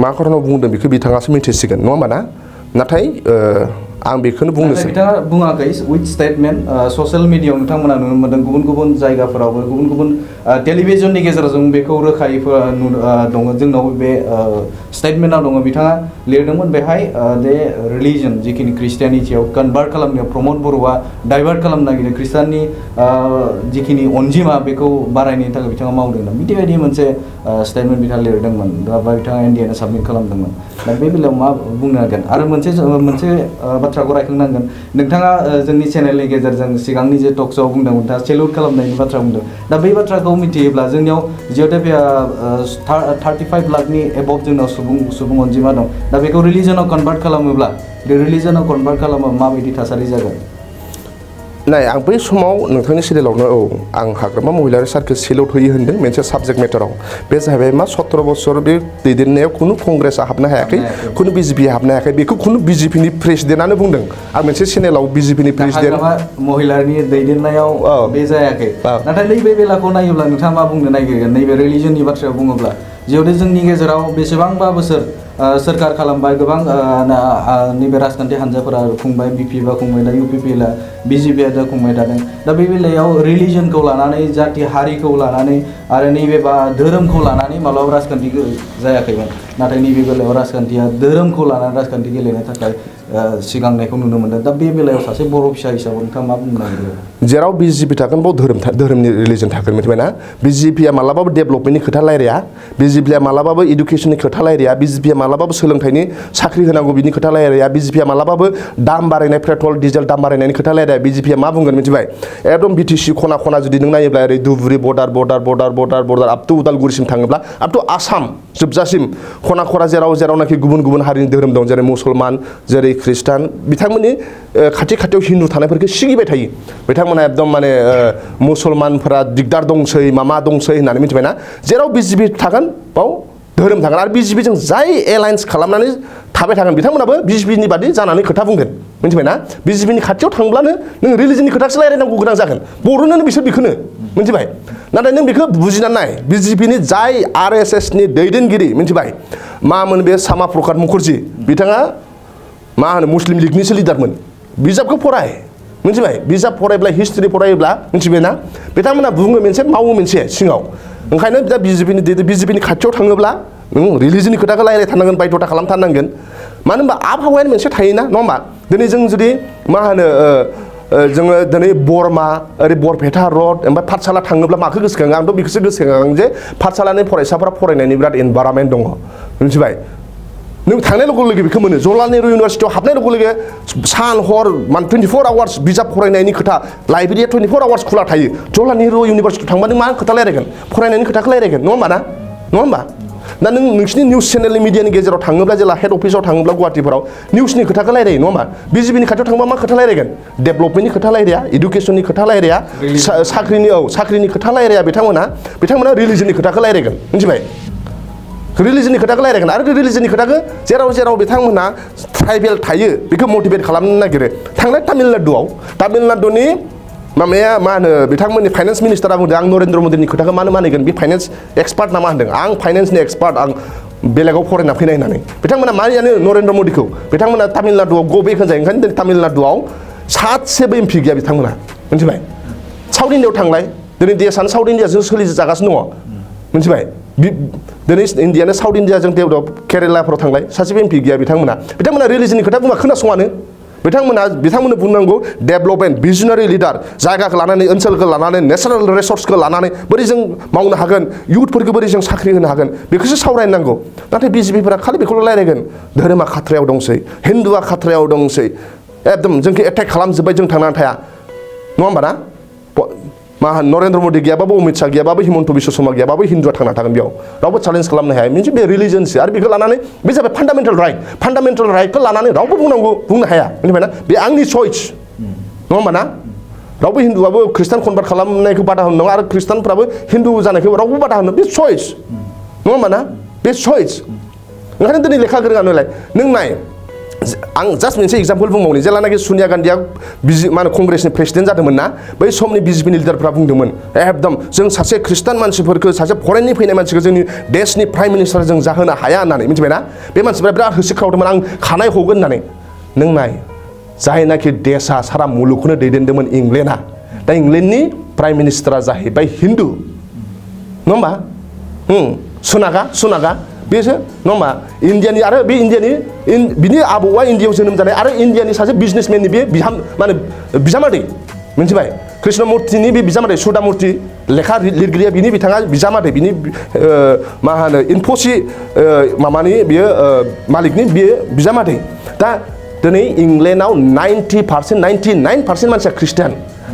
मा खारनाव बुंदों बेखौ बिथाङासो मिथिसिगोन नङा होमबा ना नाथाय आं बेखौनो बुंनोसै बिथाङा बुङाखै उइथ स्टेटमेन्ट ससियेल मिडियायाव नोंथांमोना नुनो मोनदों गुबुन गुबुन जायगाफोरावबो गुबुन गुबुन टेलिभिजननि गेजेरजों बेखौ रोखायै दङ जोंनाव बे स्टेटमेन्टआव दङ बिथाङा लिरदोंमोन बेहाय दे रिलिजन जिखिनि ख्रिस्टियानिटियाव कनभार्ट खालामनो प्रमद बर'आ डाइभार्ट खालामनो नागिरदों ख्रिस्टाननि जिखिनि अनजिमा बेखौ बारायनायनि थाखाय बिथाङा मावदोंमोन बिदि मोनसे स्टेटमेन्ट बिथाङा लिरदोंमोन दा बिथाङा एनडिएनो साबमिट खालामदोंमोन दा बे बेलायाव मा बुंनो हागोन आरो मोनसे बाथ्राखौ रायखांनांगोन नोंथाङा जोंनि चेनेलनि गेजेरजों सिगांनि जे टक श'आव बुंदोंमोन दा सेलुट खालामनायनि बाथ्रा बुंदों दा बै बाथ्राखौ मिथियोब्ला जोंनियाव जिअ'टेपिया 35 लाखनि एबभ जोंनाव सुबुं अनजिमा दं दा बेखौ रिलिजनाव कनभार्ट खालामोब्ला रिलिजनाव कनभार्ट खालामोब्ला माबायदि थासारि जागोन नाय आं बै समाव नोंथांनि सिरियेलावनो आं हाग्रामा महिलारि सारखौ सेलुट होयो होन्दों मोनसे साबजेक्ट मेटाराव बे जाहैबाय मा 17 बोसोर बे दैदेननायाव खुनु कंग्रेसआ हाबनो हायाखै खुनु बिजेपिआ हाबनो हायाखै बेखौ खुनु बिजेपिनि प्रेसिडेन्टआनो बुंदों आं मोनसे चेनेलाव बिजेपिनि प्रेसिडेन्ट महिलानि दैदेननायाव बे जायाखै नाथाय नैबे बेलाखौ नायोब्ला नोंथाङा मा बुंनो नागिरगोन नैबे रिलिजननि बाथ्रायाव बुङोब्ला जिहेतु जोंनि गेजेराव बेसेबांबा बोसोर सोरखार खालामबाय गोबां नैबे राजखान्थि हान्जाफोरा खुंबाय बिपिएफआ खुंबाय दा इउपिपिएलआ बिजेपिआ दा खुंबाय थादों दा बे बेलायाव रिलिजनखौ लानानै जाति हारिखौ लानानै आरो नैबे धोरोमखौ लानानै माब्लाबा राजखान्थि जायाखैमोन नाथाय नैबे बेलायाव राजखान्थिया धोरोमखौ लानानै राजखान्थि गेलेनो थाखाय सिगांनायखौ नुनो मोनदों दा बे बेलायाव सासे बर' फिसा हिसाबै नोंथाङा मा बुंनो नागिरो जेराव बिजेपि थागोन बाव धोरोमनि रिलिजन थागोन मिथिबायना बिजेपिआ मालाबाबो डेभेलपमेन्टनि खोथा रायलाया बिजेपिआ मालाबाबो इडुकेसननि खोथा रायलाया बिजेपिआ मालाबाबो सोलोंथाइनि साख्रि होनांगौ बिनि खोथा रायलाया बिजेपिआ मालाबाबो दाम बारायनाय पेट्रल डिजेल दाम बारायनायनि खोथा रायलाया बिजेपिआ मा बुंगोन मिथिबाय एकदम बिटिसि खना खना जुदि नों नायोब्ला ओरै धुबुरि बर्डार आप टु उदालगुरिसिम थाङोब्ला आप टु आसाम जोबजासिम खना खना जेरावनाखि गुबुन गुबुन हारिनि धोरोम दं जेरै मुसलमान जेरै ख्रिस्टान बिथांमोननि खाथि खाथियाव हिन्दु थानायफोरखौ सिगिबाय थायो बिथांमोना एकदम माने मुसलमानफोरा दिगदार दंसै मामा दंसै होननानै मिथिबायना जेराव बिजेपि थागोन बाव धोरोम थागोन आरो बिजेपिजों जाय एलायन्स खालामनानै थाबाय थागोन बिथांमोनाबो बिजेपिनि बादि जानानै खोथा बुंगोन मिथिबायना बिजेपिनि खाथियाव थांब्लानो नों रिलिजननि खोथासो रायलायनांगौ गोनां जागोन बर'नोनो बिसोर बेखौनो मिथिबाय नाथाय नों बेखौ बुजिनानै नाय बिजेपिनि जाय आरएसएसनि दैदेनगिरि मिथिबाय मामोन बे सामा प्रसाद मुखार्जी बिथाङा मा होनो मुस्लिम लीगनिसो लिडारमोन बिजाबखौ फराय मिथिबाय बिजाब फरायब्ला हिस्ट्रि फरायोब्ला मिथिबायना बिथांमोना बुङो मोनसे मावो मोनसे सिङाव ओंखायनो दा बिजेपिनि खाथियाव थाङोब्ला नों रिलिजननि खोथाखौ रायलायथारनांगोन बायध'था खालामथारनांगोन मानो होनबा आबहावायानो मोनसे थायोना नङा होमबा दिनै जों जुदि मा होनो जोङो दिनै बरमा ओरै बरपेटा रड ओमफ्राय पाठशाला थाङोब्ला माखौ गोसोखाङो आंथ' बेखौसो गोसोखाङो जे पाठशालानि फरायसाफोरा फरायनायनि बिराद एनभायरनमेन्ट दङ मिथिबाय नों थांनाय लोगो लोगो बेखौ मोनो जवाहरलाल नेहरू इउनिभारसिटियाव हाबनाय लोगो लोगो सान हर 24 आवार्स बिजाब फरायनायनि खोथा लाइब्रेरिया 24 आवार्स खुला थायो जवाहरलाल नेहरू इउनिभारसिटियाव थांबा नों मा खोथा रायलायगोन फरायनायनि खोथाखौ रायलायगोन नङा होमबा ना नङा होमबा दा नों नोंसिनि निउस चेनेलनि मिडियानि गेजेराव थाङोब्ला जेला हेड अफिसाव थाङोब्ला गुवाहाटिफोराव निउसनि खोथाखौ रायलायो नङा होमबा बिजेपिनि खाथियाव थांबा मा खोथा रायलायगोन डेभेलपमेन्टनि खोथा रायलाया इडुकेसननि खोथा रायलाया साख्रिनि खोथा रायलाया बिथांमोना रिलिजननि खोथाखौ रायलायगोन मिथिबाय रिलिजननि खोथाखौ रायलायगोन आरो रिलिजननि खोथाखौ जेराव बिथांमोना ट्राइबेल थायो बेखौ मटिभेट खालामनो नागिरो थांनाय तामिलनाडुनि मामाया मा होनो बिथांमोननि फाइनेन्स मिनिस्टारा बुंदों आं नरेन्द्र मदिनि खोथाखौ मानो मानिगोन बे फाइनेन्स एक्सपार्ट ना मा होनदों आं फाइनेन्सनि एक्सपार्ट आं बेलेगाव फरायना फैनाय होननानै बिथांमोना मानियानो नरेन्द्र मदिखौ बिथांमोना तामिलनाडुआव गबे होनजायो ओंखायनो तामिलनाडुआव सासेबो एमपि गैया बिथांमोना मिथिबाय साउथ इण्डियाआव थांलाय दिनै देशआनो साउथ इण्डियाजों सोलिजागासिनो दङ मिथिबाय दिनै इण्डियानो साउथ इण्डियाजों डेभेलप केरेलाफोराव थांलाय सासेबो एमपि गैया बिथांमोना रिलिजननि खोथा बुंबा खोनासङानो बिथांमोननो बुंनांगौ डेभेलपमेन्ट भिजनारि लिडार जायगाखौ लानानै ओनसोलखौ लानानै नेचारेल रिसर्सखौ लानानै बोरै जों मावनो हागोन इयुथफोरखौ बोरै जों साख्रि होनो हागोन बेखौसो सावरायनांगौ नाथाय बिजेपिफोरा खालि बेखौल' रायलायगोन धोरोमा खाथ्रायाव दंसै हिन्दुआ खाथ्रायाव दंसै एकदम जोंखौ एटेक खालामजोब्बाय जों थांनानै थाया नङा होमबा ना मा नरेन्द्र मदि गैयाबाबो अमित शाह गैयाबाबो हिमन्त बिश्व शर्मा गैयाबाबो हिन्दुआ थांना थागोन बेयाव रावबो चेलेन्ज खालामनो हाया मोनसे बे रिलिजनसो आरो बेखौ लानानै बे जाबाय फान्डामेन्टेल राइटखौ लानानै रावबो बुंनो हाया मिथिबायना बे आंनि चइस नङा होमबा ना रावबो हिन्दुआबो खृष्टान कनभार्ट खालामनायखौ बादा होनो नङा आरो खृष्टानफ्राबो हिन्दु जानायखौ रावबो बादा होनो बे चइस नङा होमबा ना बे चइस ओंखायनो दिनै लेखा गोरोङानोलाय नों नाय आं जास्ट मोनसे एग्जाम्पल बुंबावनि जेलानाखि सनिया गान्धीया मा होनो कंग्रेसनि प्रेसिडेन्ट जादोंमोन ना बै समनि बिजेपिनि लिडारफ्रा बुंदोंमोन एकदम जों सासे खृष्टान मानसिफोरखौ सासे फरेननि फैनाय मानसिखौ जोंनि देशनि प्राइम मिनिस्टार जों जाहोनो हाया होननानै मिथिबायना बे मानसिफ्रा बिराद होसिख्रावदोंमोन आं खानाय हगोन होननानै नों नाय जायनाखि देशा सारा मुलुगखौनो दैदेनदोंमोन इंलेन्डआ दा इंलेन्डनि प्राइम मिनिस्टारा जाहैबाय हिन्दु नङा होमबा सुनागा बेसो नङा होमबा इन्डियानि आरो बे इन्डियानि बिनि आबौआ इन्डियायाव जोनोम जानाय आरो इन्डियानि सासे बिजनेसमेननि बे माने बिजामादै मिथिबाय कृष्णमूर्तिनि बे बिजामादै सुदामूर्ति लेखा लिरगिरिया बिनि बिथाङा बिजामादै बिनि मा होनो इनफ'सि माबानि बियो मालिकनि बियो बिजामादै दा दिनै इंलेन्डआव 99% मानसिया खृष्टान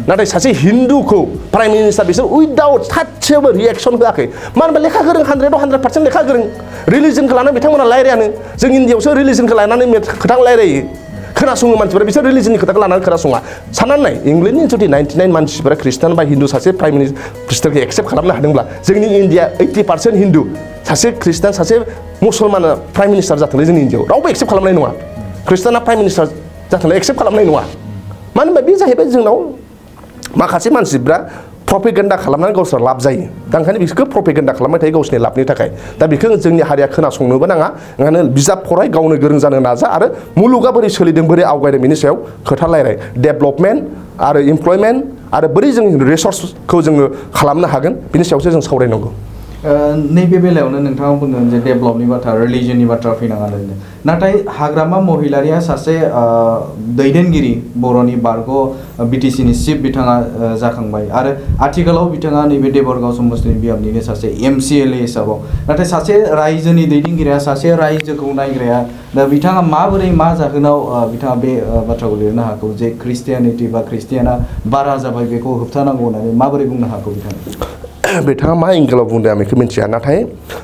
नाथाय सासे हिन्दुखौ प्राइम मिनिस्टार बिसोर उइदाउट सासेबो रिएक्सन होआखै मानो होनबा लेखा गोरों 100% लेखा गोरों रिलिजनखौ लानानै बिथांमोना रायलायानो जों इन्डियायावसो रिलिजनखौ लानानै खोथा रायलायो खोनासङो मानसिफोरा बिसोर रिलिजननि खोथाखौ लानानै खोनासङा साननानै नाय इंलेन्डनि जुदि 99 मानसिफोरा खृष्टान बा हिन्दु सासे प्राइम मिनिस्टारखौ एक्सेप्ट खालामनो हादोंब्ला जोंनि इन्डिया 80% हिन्दु सासे खृष्टान सासे मुसलमाना प्राइम मिनिस्टार जाथोंलै जोंनि इन्डियायाव रावबो एक्सेप्ट खालामनाय नङा खृष्टाना प्राइम मिनिस्टार जाथोंलै एक्सेप्ट खालामनाय नङा मानो होनबा बे जाहैबाय जोंनाव माखासे मानसिफ्रा प्रपेगेन्डा खालामनानै गावसोर लाब जायो दा ओंखायनो बिसोरखौ प्रपेगेन्डा खालामबाय थायो गावसोरनि लाबनि थाखाय दा बेखौ जोंनि हारिया खोनासंनोबो नाङा ओंखायनो बिजाब फराय गावनो गोरों जानो नाजा आरो मुलुगा बोरै सोलिदों बोरै आवगायदों बेनि सायाव खोथा रायलाय डेभेलपमेन्ट आरो इमप्लयमेन्ट आरो बोरै जों रिसर्सखौ जोङो खालामनो हागोन बिनि सायावसो जों सावरायनांगौ नैबे बेलायावनो नोंथाङा बुंदों जे डेभेलपनि बाथ्रा रिलिजननि बाथ्रा फैनाङा नाथाय हाग्रामा महिलारिया सासे दैदेनगिरि बर'नि बारग' बिटिसिनि चिफ बिथाङा जाखांबाय आरो आथिखालाव बिथाङा नैबे देबरगाव समस्तिनि बियाबनिनो सासे MCLA हिसाबाव नाथाय सासे रायजोनि दैदेनगिरिया सासे रायजोखौ नायग्राया दा बिथाङा माबोरै मा जाहोनाव बिथाङा बे बाथ्राखौ लिरनो हागौ जे ख्रिस्टियानिटि बा ख्रिस्टियाना बारा जाबाय बेखौ होबथानांगौ होननानै माबोरै बुंनो हागौ बिथाङा मा एंगेलाव बुंदों आं बेखौ मिन्थिया नाथाय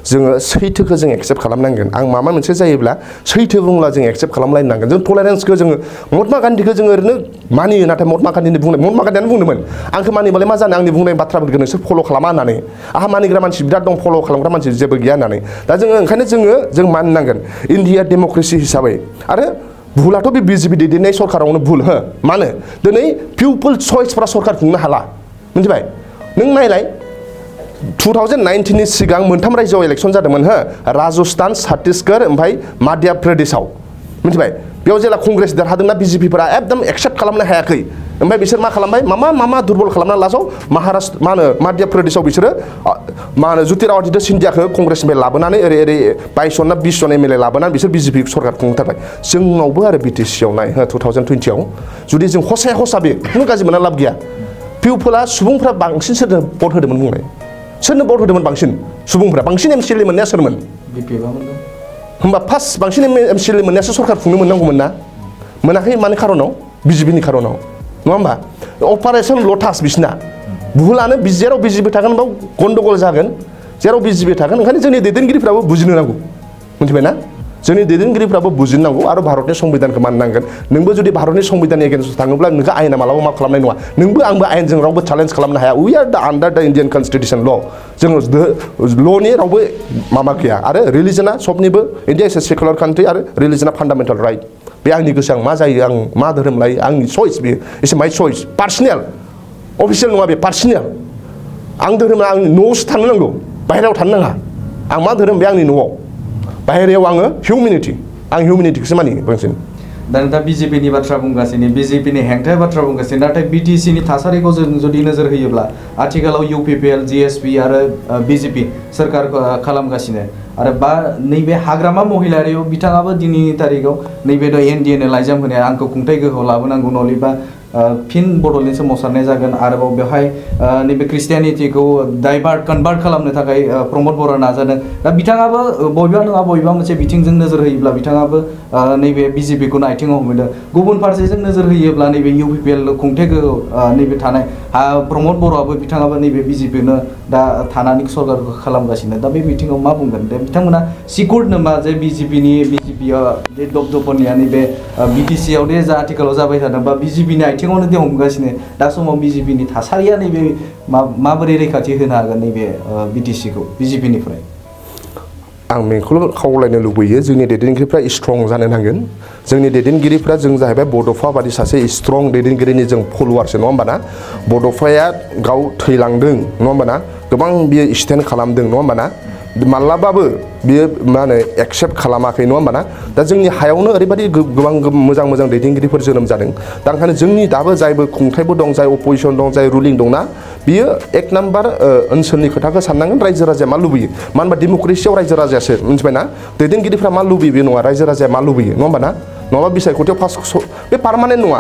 जोङो सैथोखौ जों एक्सेप्ट खालामनांगोन आं माबा मोनसे जायोब्ला सैथो बुंब्ला जों एक्सेप्ट खालामलायनांगोन जों टलारेन्सखौ जोङो महात्मा गान्धीखौ जोङो ओरैनो मानियो नाथाय महात्मा गान्धीनि बुंनाय महात्मा गान्धीयानो बुंदोंमोन आंखौ मानिबालाय मा जानो आंनि बुंनाय बाथ्राफोरखौ नोंसोर फल' खालामा होननानै आंहा मानिग्रा मानसि बिराद दं फल' खालामग्रा मानसि जेबो गैया होननानै दा जोङो ओंखायनो जों मानिनांगोन इन्डिया डेम'क्रेसि हिसाबै आरो भुलाथ' बे बिजेपि दैदेननाय सरकारावनो भुल हो मानो दिनै पिपुल चइसफ्रा सरकार खुंनो हाला मिथिबाय नों नायलाय 2019 नि सिगां मोनथाम रायजोआव इलेक्सन जादोंमोन हो राजस्थान छत्तीसगढ़ ओमफ्राय मध्य प्रदेशआव मिथिबाय बेयाव जेला कंग्रेस देरहादोंना बिजेपिफोरा एकदम एक्सेप्ट खालामनो हायाखै ओमफ्राय बिसोर मा खालामबाय मा दुर्बल खालामना लासाव महाराष्ट्र मा होनो मध्य प्रदेशआव बिसोरो मा होनो ज्योतिरादित्य सिन्धियाखौ कंग्रेसनिफ्राय लाबोनानै ओरै 22 जन ना 20 जन MLA लाबोनानै बिसोर बिजेपि सरकार खुंथारबाय जोंनावबो आरो BTC आव नाय 2020 आव जुदि जों हसा बे खुनु गाज्रि मोनना लाब गैया पिपुला सुबुंफ्रा बांसिन सोरनो भट होदोंमोन बुंनाय सोरनो भट होदोंमोन बांसिन सुबुंफ्रा बांसिन MCLA मोननाया सोरमोन होमबा फार्स्ट बांसिन MCLA मोननायासो सरकार खुंनो मोननांगौमोन ना मोनाखै मानि खारनाव बिजेपिनि खारनाव नङा होमबा अपारेशन लटास बिसिना भुलानो जेराव बिजेपि थागोन बाव गन्डगल जागोन जेराव बिजेपि थागोन ओंखायनो जोंनि दैदेनगिरिफ्राबो बुजिनो नांगौ मिथिबाय ना जोंनि दैदेनगिरिफ्राबो बुजिनांगौ आरो भारतनि संबिधानखौ मानिनांगोन नोंबो जुदि भारतनि संबिधाननि एगेन्स्टआव थाङोब्ला नोंखौ आयेना मालाबा मा खालामनाय नङा नोंबो आंबो आयेनजों रावबो चेलेन्ज खालामनो हाया वी आर दा आन्डार दा इन्डियान कनस्टिटिउसन ल जोङो ल'नि रावबो माबा गैया आरो रिलिजना सबनिबो India is a secular country आरो रिलिजना फान्डामेन्टेल राइट बे आंनि गोसो आं मा जायो आं मा धोरोम लायो आंनि चइस बेयो इट्स माइ चइस पार्सनेल अफिसियेल नङा बे पार्सनेल आं धोरोमा आंनि न'आवसो थानो नांगौ बाहेरायाव थानो नाङा आं मा धोरोम बे आंनि न'आव बाहेरायाव आङो हिउमेनिटि आं हिउमेनिटिखौसो मानियो बांसिन दा बिजेपिनि बाथ्रा बुंगासिनो बिजेपिनि हेंथा बाथ्रा बुंगासिनो नाथाय BTCनि थासारिखौ जों जुदि नोजोर होयोब्ला आथिखालाव UPPL GSP आरो BJP सोरखार खालामगासिनो आरो बा नैबे हाग्रामा महिलारियाव बिथाङाबो दिनैनि तारिखाव नैबे NDA नो लाइजाम होनाया आंखौ खुंथाय गोहोआव लाबोनांगौ नलिबा फिन बड'लेण्ड सोमावसारनाय जागोन आरोबाव बेवहाय नैबे ख्रिस्टियानिटिखौ कनभार्ट खालामनो थाखाय प्रमद बर'आ नाजादों दा बिथाङाबो बबेबा नङा बबेबा मोनसे बिथिंजों नोजोर होयोब्ला बिथाङाबो नैबे BJPखौनो आथिङाव हमदों गुबुन फारसेजों नोजोर होयोब्ला नैबे UPPL खुंथाय गोहोआव नैबे थानाय प्रमद बर'आबो बिथाङाबो नैबे BJPनो दा थानानै सरकारखौ खालामगासिनो दा बे बिथिङाव मा बुंगोन दा बिथांमोना सिकुर नामा जे BJPया जे दबदपनिया नैबे BTC आव दे जा आथिखालाव जाबाय थादों बा BJPनि आथिङावनो दे हमगासिनो दा समाव बिजेपिनि थासारिया नैबे माबोरै रैखाथि होनो हागोन नैबे बिटिसिखौ बिजेपिनिफ्राय आं बेखौल' खावलायनो लुबैयो जोंनि दैदेनगिरिफ्रा स्ट्रं जानो नांगोन जोंनि दैदेनगिरिफ्रा जों जाहैबाय बड'फा बादि सासे स्ट्रं दैदेनगिरिनि जों फल'वारसो नङा होमबा ना बड'फाया गाव थैलांदों नङा होमबा ना गोबां बियो स्टेन्ड खालामदों नङा होमबा ना माब्लाबाबो बियो मा होनो एक्सेप्ट खालामाखै नङा होमबा ना दा जोंनि हायावनो ओरैबायदि गोबां मोजां मोजां दैदेनगिरिफोर जोनोम जादों दा ओंखायनो जोंनि दाबो जायबो खुंथायबो दं जाय अपोजिसन दं जाय रुलिं दंना बियो एक नाम्बार ओनसोलनि खोथाखौ साननांगोन रायजो राजाया मा लुबैयो मानो होनबा डेम'क्रेसियाव रायजो राजायासो मिथिबायना दैदेनगिरिफ्रा मा लुबैयो बे नङा रायजो राजाया मा लुबैयो नङा होमबा ना नङाबा बिसायख'थियाव बे पार्मानेन्ट नङा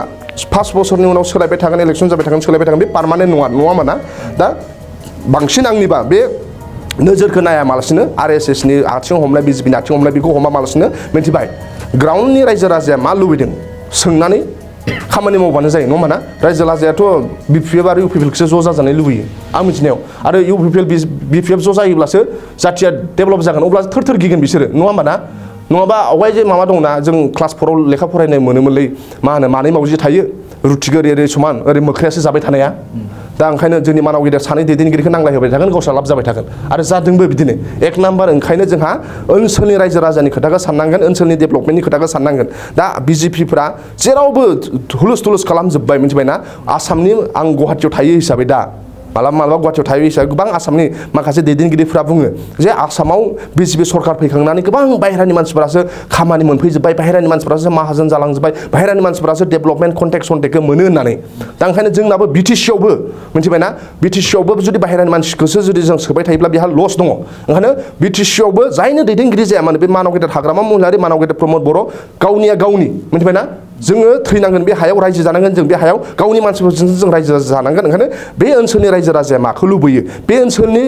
5 बोसोरनि उनाव सोलायबाय थागोन इलेक्सन जाबाय थागोन सोलायबाय थागोन बे पार्मानेन्ट नङा होमबा ना दा बांसिन आंनिबा बे नोजोरखौ नायामालासिनो आरएसएसनि आथिं हमनाय बिजेपिनि आथिं हमनाय बेखौ हमामालासिनो मिथिबाय ग्राउन्डनि रायजो राजाया मा लुबैदों सोंनानै खामानि मावबानो जायो नङा होमबा ना रायजो राजायाथ' बिपिएफ आरो इउपिपिएलखौसो ज' जाजानाय लुबैयो आं मिथिनायाव आरो इउपिपिएल बिपिएफ ज' जायोब्लासो जाथिया डेभेलप जागोन अब्ला थोर थोर गिगोन बिसोरो नङा होमबा ना नङाबा आवगाय जे माबा दंना जों क्लास 4आव लेखा फरायनाय मोनोमोनलै मा होनो मानै मावजि थायो रुटिखौ ओरै समान ओरै मोख्रायासो जाबाय थानाया दा ओंखायनो जोंनि मानाव गेदेर सानै दैदेनगिरिखौ नांलाय होबाय थागोन गावस्रा लाब जाबाय थागोन आरो जादोंबो बिदिनो एक नाम्बार ओंखायनो जोंहा ओनसोलनि रायजो राजानि खोथाखौ साननांगोन ओनसोलनि डेभेलपमेन्टनि खोथाखौ साननांगोन दा बिजेपिफ्रा जेरावबो हुलुस थुलुस खालामजोब्बाय मिथिबायना आसामनि आं गुवाहाटियाव थायो हिसाबै दा मालाबा गुवाहाटियाव थायो हिसाबै गोबां आसामनि माखासे दैदेनगिरिफ्रा बुङो जे आसामाव बिजेपि सरकार फैखांनानै गोबां बाहेरानि मानसिफोरासो खामानि मोनफैजोब्बाय बाहेरानि मानसिफोरासो माहाजोन जालांजोब्बाय बाहेरानि मानसिफोरासो डेभेलपमेन्ट कन्टेक्टखौ मोनो होननानै दा ओंखायनो जोंनाबो बिटिसियावबो मिथिबायना बिटिसियावबो जुदि बाहेरानि मानसिखौसो जुदि जों सोबाय थायोब्ला बेहा लस दङ ओंखायनो बिटिसियावबो जायनो दैदेनगिरि जाया मानो बे मानाव गेदेर हाग्रामा महिलारि मानाव गेदेर प्रमद बर' गावनिया गावनि मिथिबायना जोङो थैनांगोन बे हायाव रायजो जानांगोन जों बे हायाव गावनि मानसिफोरजोंसो जों रायजो जानांगोन ओंखायनो बे ओनसोलनि रायजो राजाया माखौ लुबैयो बे ओनसोलनि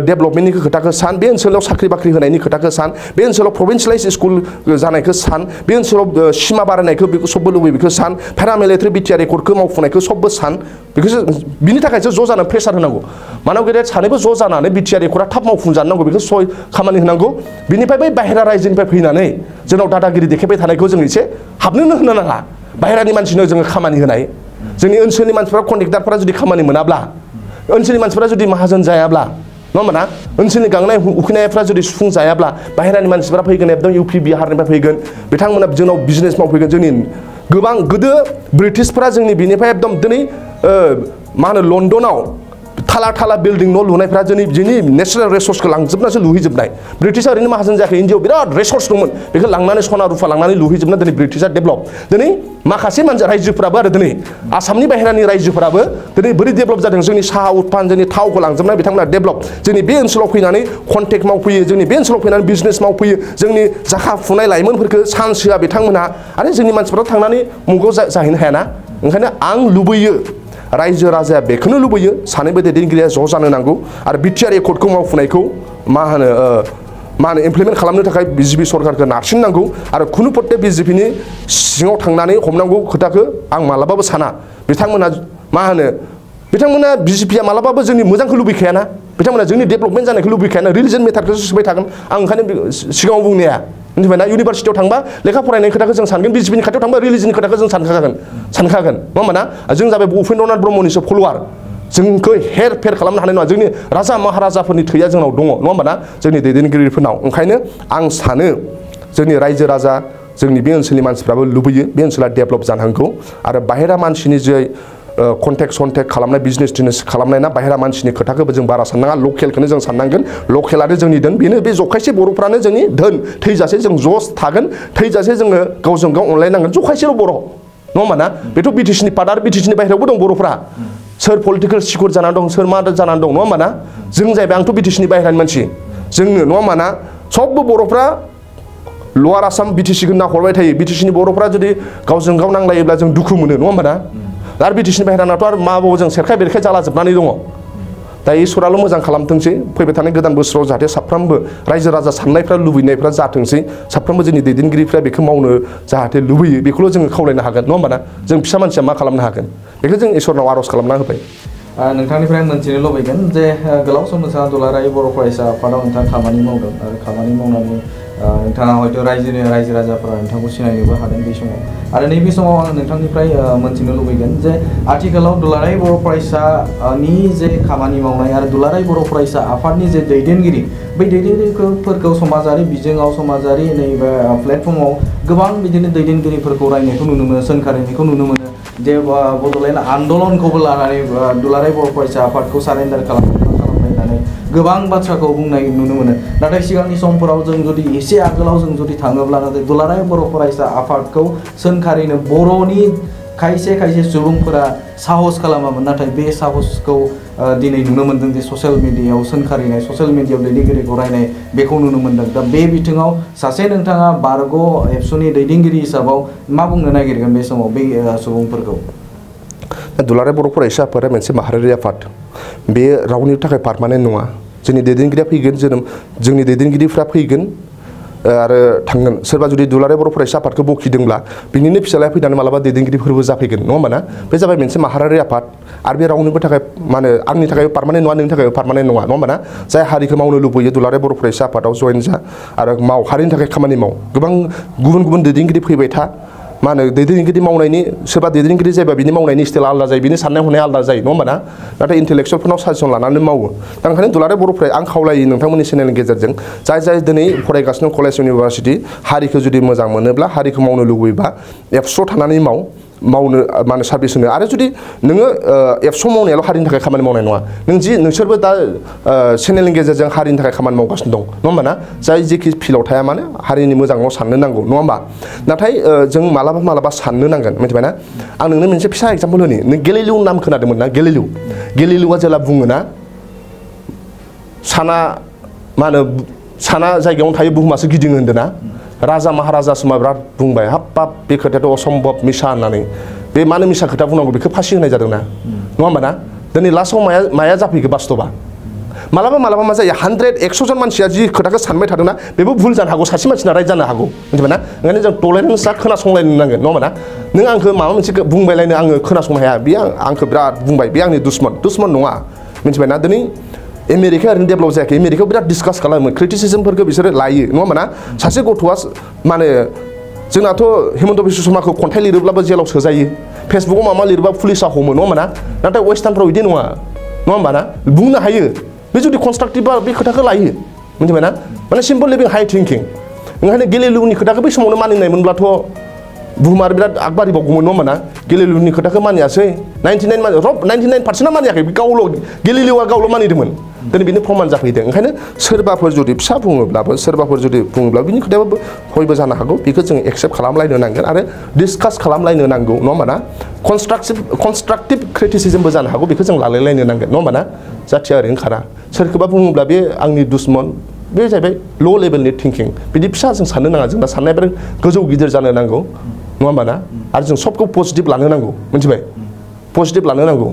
डेभेलपमेन्टनि खोथाखौ सान बे ओनसोलाव साख्रि बाख्रि होनायनि खोथाखौ सान बे ओनसोलाव प्रभिन्सियेलाइज स्कुल जानायखौ सान बे ओनसोलाव सिमा बारायनायखौ बेखौ सबबो लुबैयो बेखौ सान पेरामिलिटारि बिटिआर रेकर्डखौ मावफुंनायखौ सबबो सान बेखौसो बिनि थाखायसो ज' जानानै प्रेसार होनांगौ मानव गेदेर सानैबो ज' जानानै बिटिआर रेकर्डआ थाब मावफुंजानो नांगौ बेखौ सय खामानि होनांगौ बिनिफ्राय बै बाहेरा रायजोनिफ्राय फैनानै जोंनाव दादागिरि देखायबाय थानायखौ जों एसे हाबनोनो होनो नाङा बाहेरानि मानसिनो जोङो खामानि होनाय जोंनि ओनसोलनि मानसिफ्रा कन्ट्रेक्टारफोरा जुदि खामानि मोनाब्ला ओनसोलनि मानसिफ्रा जुदि माहाजोन जायाब्ला नङा होमबा ना ओनसोलनि गांनाय उखैनायफ्रा जुदि सुफुं जायाब्ला बाहेरानि मानसिफ्रा फैगोन एकदम इउपि बिहारनिफ्राय फैगोन बिथांमोना जोंनाव बिजनेस मावफैगोन जोंनि गोबां गोदो ब्रिटिशफोरा जोंनि बिनिफ्राय एकदम दिनै मा होनो लन्डनाव थाला थाला बिल्डिं न' लुनायफ्रा जोंनि नेचारेल रिसर्सखौ लांजोबनासो लुहैजोबनाय ब्रिटिशआ ओरैनो माहाजोन जायाखै इन्डियाआव बिराद रिसर्स दंमोन बेखौ लांनानै सना रुफा लांनानै लुहैजोबना दिनै ब्रिटिशआ डेभेलप दिनै माखासे रायजोफोराबो आरो दिनै आसामनि बाहेरानि रायजोफोराबो दिनै बोरै डेभेलप जादों जोंनि साहा उत्पान जोंनि थावखौ लांजोबनाय बिथांमोना डेभेलप जोंनि बे ओनसोलाव फैनानै कन्टेक्ट मावफैयो जोंनि बे ओनसोलाव फैनानै बिजनेस मावफैयो जोंनि जाखाफुनाय लाइमोनफोरखौ चान्स होआ बिथांमोनहा आरो जोंनि मानसिफोरा थांनानै मुगाव जाहैनो हायाना ओंखायनो आं लुबैयो रायजो राजाया बेखौनो लुबैयो सानैबो दैदेनगिरिया ज' जानो नांगौ आरो बिटिआर रेकर्डखौ मावफुंनायखौ मा होनो इमप्लिमेन्ट खालामनो थाखाय बिजेपि सरकारखौ नारसिननांगौ आरो खुनु पट्टे बिजेपिनि सिङाव थांनानै हमनांगौ खोथाखौ आं मालाबाबो साना बिथांमोना बिजेपिया मालाबाबो जोंनि मोजांखौ लुबैखायाना बिथांमोना जोंनि डेभेलपमेन्ट जानायखौ लुबैखायाना रिलिजन मेटारखौसो सोबाय थागोन आं ओंखायनो सिगाङाव बुंनाया मिथिबायना इउनिभारसिटियाव थांबा लेखा फरायनायनि खोथाखौ जों सानगोन बिजेपिनि खाथियाव थांबा रिलिजननि खोथाखौ जों सानखागोन नङा होमबा ना जों जाबाय उपेन्द्रनाथ ब्रह्मनिसो फल'वार जोंखौ हेर फेर खालामनो हानाय नङा जोंनि राजा महाराजाफोरनि थैया जोंनाव दङ नङा होमबा ना जोंनि दैदेनगिरिफोरनाव ओंखायनो आं सानो जोंनि रायजो राजा जोंनि बे ओनसोलनि मानसिफ्राबो लुबैयो बे ओनसोला डेभेलप जानांगौ आरो बाहेरा मानसिनि जे कन्टेक्ट खालामनाय बिजनेस खालामनाय ना बाहेरा मानसिनि खोथाखौबो जों बारा साननाङा लकेलखौनो जों साननांगोन लकेलानो जोंनि धोन बेनो बे जखायसे बर'फ्रानो जोंनि धोन थैजासे जों ज' थागोन थैजासे जोङो गावजों गाव अनलायनांगोन जखायसेल' बर' नङा होमबा ना बेथ' बिटिसिनि पार्ट आरो बिटिसिनि बाहेरायावबो दं बर'फ्रा सोर पलिटिकेल सिकुर जानानै दं सोर मा जानानै दं नङा होमबा ना जों जाहैबाय आंथ' बिटिसिनि बाहेरानि मानसि जोंनो नङा होमबा ना सबबो बर'फ्रा लवार आसाम बिटिसिखौ नाहरबाय थायो बिटिसिनि बर'फ्रा जुदि गावजों गाव नांलायोब्ला जों दुखु मोनो नङा होमबा ना आरो बिटिसिनि बाहेरानाथ' आरो माबाव जों सेरखाय बेरखाय जालाजोबनानै दङ दा इसोराल' मोजां खालामथोंसै फैबाय थानाय गोदान बोसोराव जाहाथे साफ्रोमबो रायजो राजा साननायफ्रा लुबैनायफ्रा जाथोंसै साफ्रोमबो जोंनि दैदेनगिरिफ्रा बेखौ मावनो जाहाथे लुबैयो बेखौल' जोङो खावलायनो हागोन नङा होमबा ना जों फिसा मानसिया मा खालामनो हागोन बेखौ जों इसोरनाव आर'ज खालामना होबाय नोंथांनिफ्राय आं मोनथिनो लुबैगोन जे गोलाव सम नोंथाङा दुलाराय बर' फरायसा आफादाव नोंथाङा खामानि मावदों आरो खामानि मावनानै नोंथाङा हयथ' रायजो राजाफोरा नोंथांखौ सिनायनोबो हादों बे समाव आरो नैबे समाव आं नोंथांनिफ्राय मोनथिनो लुबैगोन जे आथिखालाव दुलाराय बर' फरायसानि जे खामानि मावनाय आरो दुलाराय बर' फरायसा आफादनि जे दैदेनगिरि बै दैदेनगिरिफोरखौ समाजारि बिजोङाव समाजारि नैबे प्लेटफर्माव गोबां बिदिनो दैदेनगिरिफोरखौ रायनायखौ नुनो मोनो सोंखारिनायखौ नुनो मोनो जे बड'लेण्ड आन्दलनखौबो लानानै दुलाराय बर' फरायसा आफादखौ सारेन्डार खालामनानै गोबां बाथ्राखौ बुंनाय नुनो मोनो नाथाय सिगांनि समफोराव जों जुदि एसे आगोलाव जों जुदि थाङोब्ला नाथाय दुलाराय बर' फरायसा आफादखौ सोंखारिनो बर'नि खायसे सुबुंफोरा साहस खालामामोन नाथाय बे साहसखौ दिनै नुनो मोन्दों जे ससियेल मिडियायाव सोंखारिनाय ससियेल मिडियायाव दैदेनगिरिखौ रायनाय बेखौ नुनो मोन्दों दा बे बिथिङाव सासे नोंथाङा बारग' एबसुनि दैदेनगिरि हिसाबाव मा बुंनो नागिरगोन बे समाव बे सुबुंफोरखौ दुलाराय बर' फरायसा आफादा मोनसे माहारियारि आफाद बे रावनिबो थाखाय पार्मानेन्ट नङा जोंनि दैदेनगिरिया फैगोन जोंनि दैदेनगिरिफ्रा फैगोन आरो थांगोन सोरबा जुदि दुलाराय बर' फरायसा आफादखौ बखिदोंब्ला बिनिनो फिसालाया फैनानै मालाबा दैदेनगिरिफोरबो जाफैगोन नङा होमबा ना बे जाबाय मोनसे माहारियारि आफाद आरो बे रावनिबो थाखाय मा होनो आंनि थाखाय पार्मानेन्ट नङा नोंनि थाखाय पार्मानेन्ट नङा होमबा ना जाय हारिखौ मावनो लुबैयो दुलाराय बर' फरायसा आफादाव जयेन जा आरो हारिनि थाखाय खामानि माव गोबां गुबुन दैदेनगिरि फैबाय था मा होनो दैदेनगिरि मावनायनि सोरबा दैदेनगिरि जायोबा बिनि मावनायनि स्टाइला आलादा जायो बिनि साननाय हनाया आलादा जायो नङा होमबा ना नाथाय इन्टेलेक्सुवेलफोरनाव साजेसन लानानै मावो दा ओंखायनो दुलाराय बर'फोरा आं खावलायो नोंथांमोननि चेनेलनि गेजेरजों जाय दिनै फरायगासिनो कलेज इउनिभारसिटि हारिखौ जुदि मोजां मोनोब्ला हारिखौ मावनो लुबैबा एबसुआव थानानै मावनो मा होनो सार्भिस होनो आरो जुदि नोङो एबसुआव मावनायाल' हारिनि थाखाय खामानि मावनाय नङा नोंसोरबो दा चेनेलनि गेजेरजों हारिनि थाखाय खामानि मावगासिनो दं नङा होमबा ना जाय जेखि फिल्डआव थाया मानो हारिनि मोजाङाव साननो नांगौ नङा होमबा नाथाय जों मालाबा साननो नांगोन मिथिबाय ना आं नोंनो मोनसे फिसा एग्जाम्पल होनि नों गेलिलिउ नाम खोनादोंमोन ना गेलिलिउआ जेला बुङोना साना मा होनो साना जायगायावनो थायो बुहुमासो गिदिङो होन्दों ना राजा महाराजा समा बिराद बुंबाय हाब बे खोथायाथ' असम्भब मिसा होननानै बे मानो मिसा खोथा बुंनांगौ बेखौ फासि होनाय जादों ना नङा होमबा ना दिनै लास्टआव माया जाफैखो बास्तबा मालाबा मा जायो 100-100 जन मानसिया जि खोथाखौ सानबाय थादोंना बेबो भुल जानो हागौ सासे मानसिना राइट जानो हागौ मिथिबाय ना ओंखायनो जों टलारेन्सआ खोनासंलायनो नांगोन नङा होमबा ना नों आंखौ माबा मोनसे बुंबायलायनो आङो खोनासंनो हाया बे आंखौ बिराद बुंबाय बे आंनि दुश्मन नङा मिथिबाय ना दिनै आमेरिकाया ओरैनो डेभेलप जायाखै आमेरिकायाव बिराद डिसकास खालामो क्रिटिसिजमफोरखौ बिसोरो लायो नङा होमबा ना सासे गथ'आ माने जोंनाथ' हिमन्त बिश्व शर्माखौ खन्थाइ लिरोब्लाबो जेलाव सोजायो फेसबुकाव माबा लिरोबा पुलिसा हमो नङा होमबा ना नाथाय वेस्टार्नफ्राव बिदि नङा होमबा ना बुंनो हायो बे जुदि कनस्ट्राक्टिभा बे खोथाखौ लायो मिथिबाय ना माने सिम्पल लिभिं हाइ थिंकिं ओंखायनो गेलेलुनि खोथाखौ बै समावनो मानिनायमोनब्लाथ' बुहुमा बिराद आगबारिबावगौमोन नङा होमबा ना गेलेलुनि खोथाखौ मानियासै 99% मानियाखै गेलेलुआ गावल' मानिदोंमोन दिनै बिनो प्रमान जाफैदों ओंखायनो सोरबाफोर जुदि फिसा बुङोब्ला बिनि खोथायाबो हयबो जानो हागौ बेखौ जों एक्सेप्ट खालामलायनो नांगोन आरो डिसकास खालामलायनो नांगौ नङा होमबा ना कनस्ट्राक्टिभ क्रिटिसिजमबो जानो हागौ बेखौ जों लालायलायनो नांगोन नङा होमबा ना जाथिया ओरैनो खारा सोरखौबा बुङोब्ला बे आंनि दुश्मन बे जाहैबाय ल' लेभेलनि थिंकिं बिदि फिसा जों साननो नाङा जोंना साननाया बिराद गोजौ गिदिर जानो नांगौ नङा होमबा ना आरो जों सबखौ पजिटिभ लानो नांगौ मिथिबाय पजिटिभ लानो नांगौ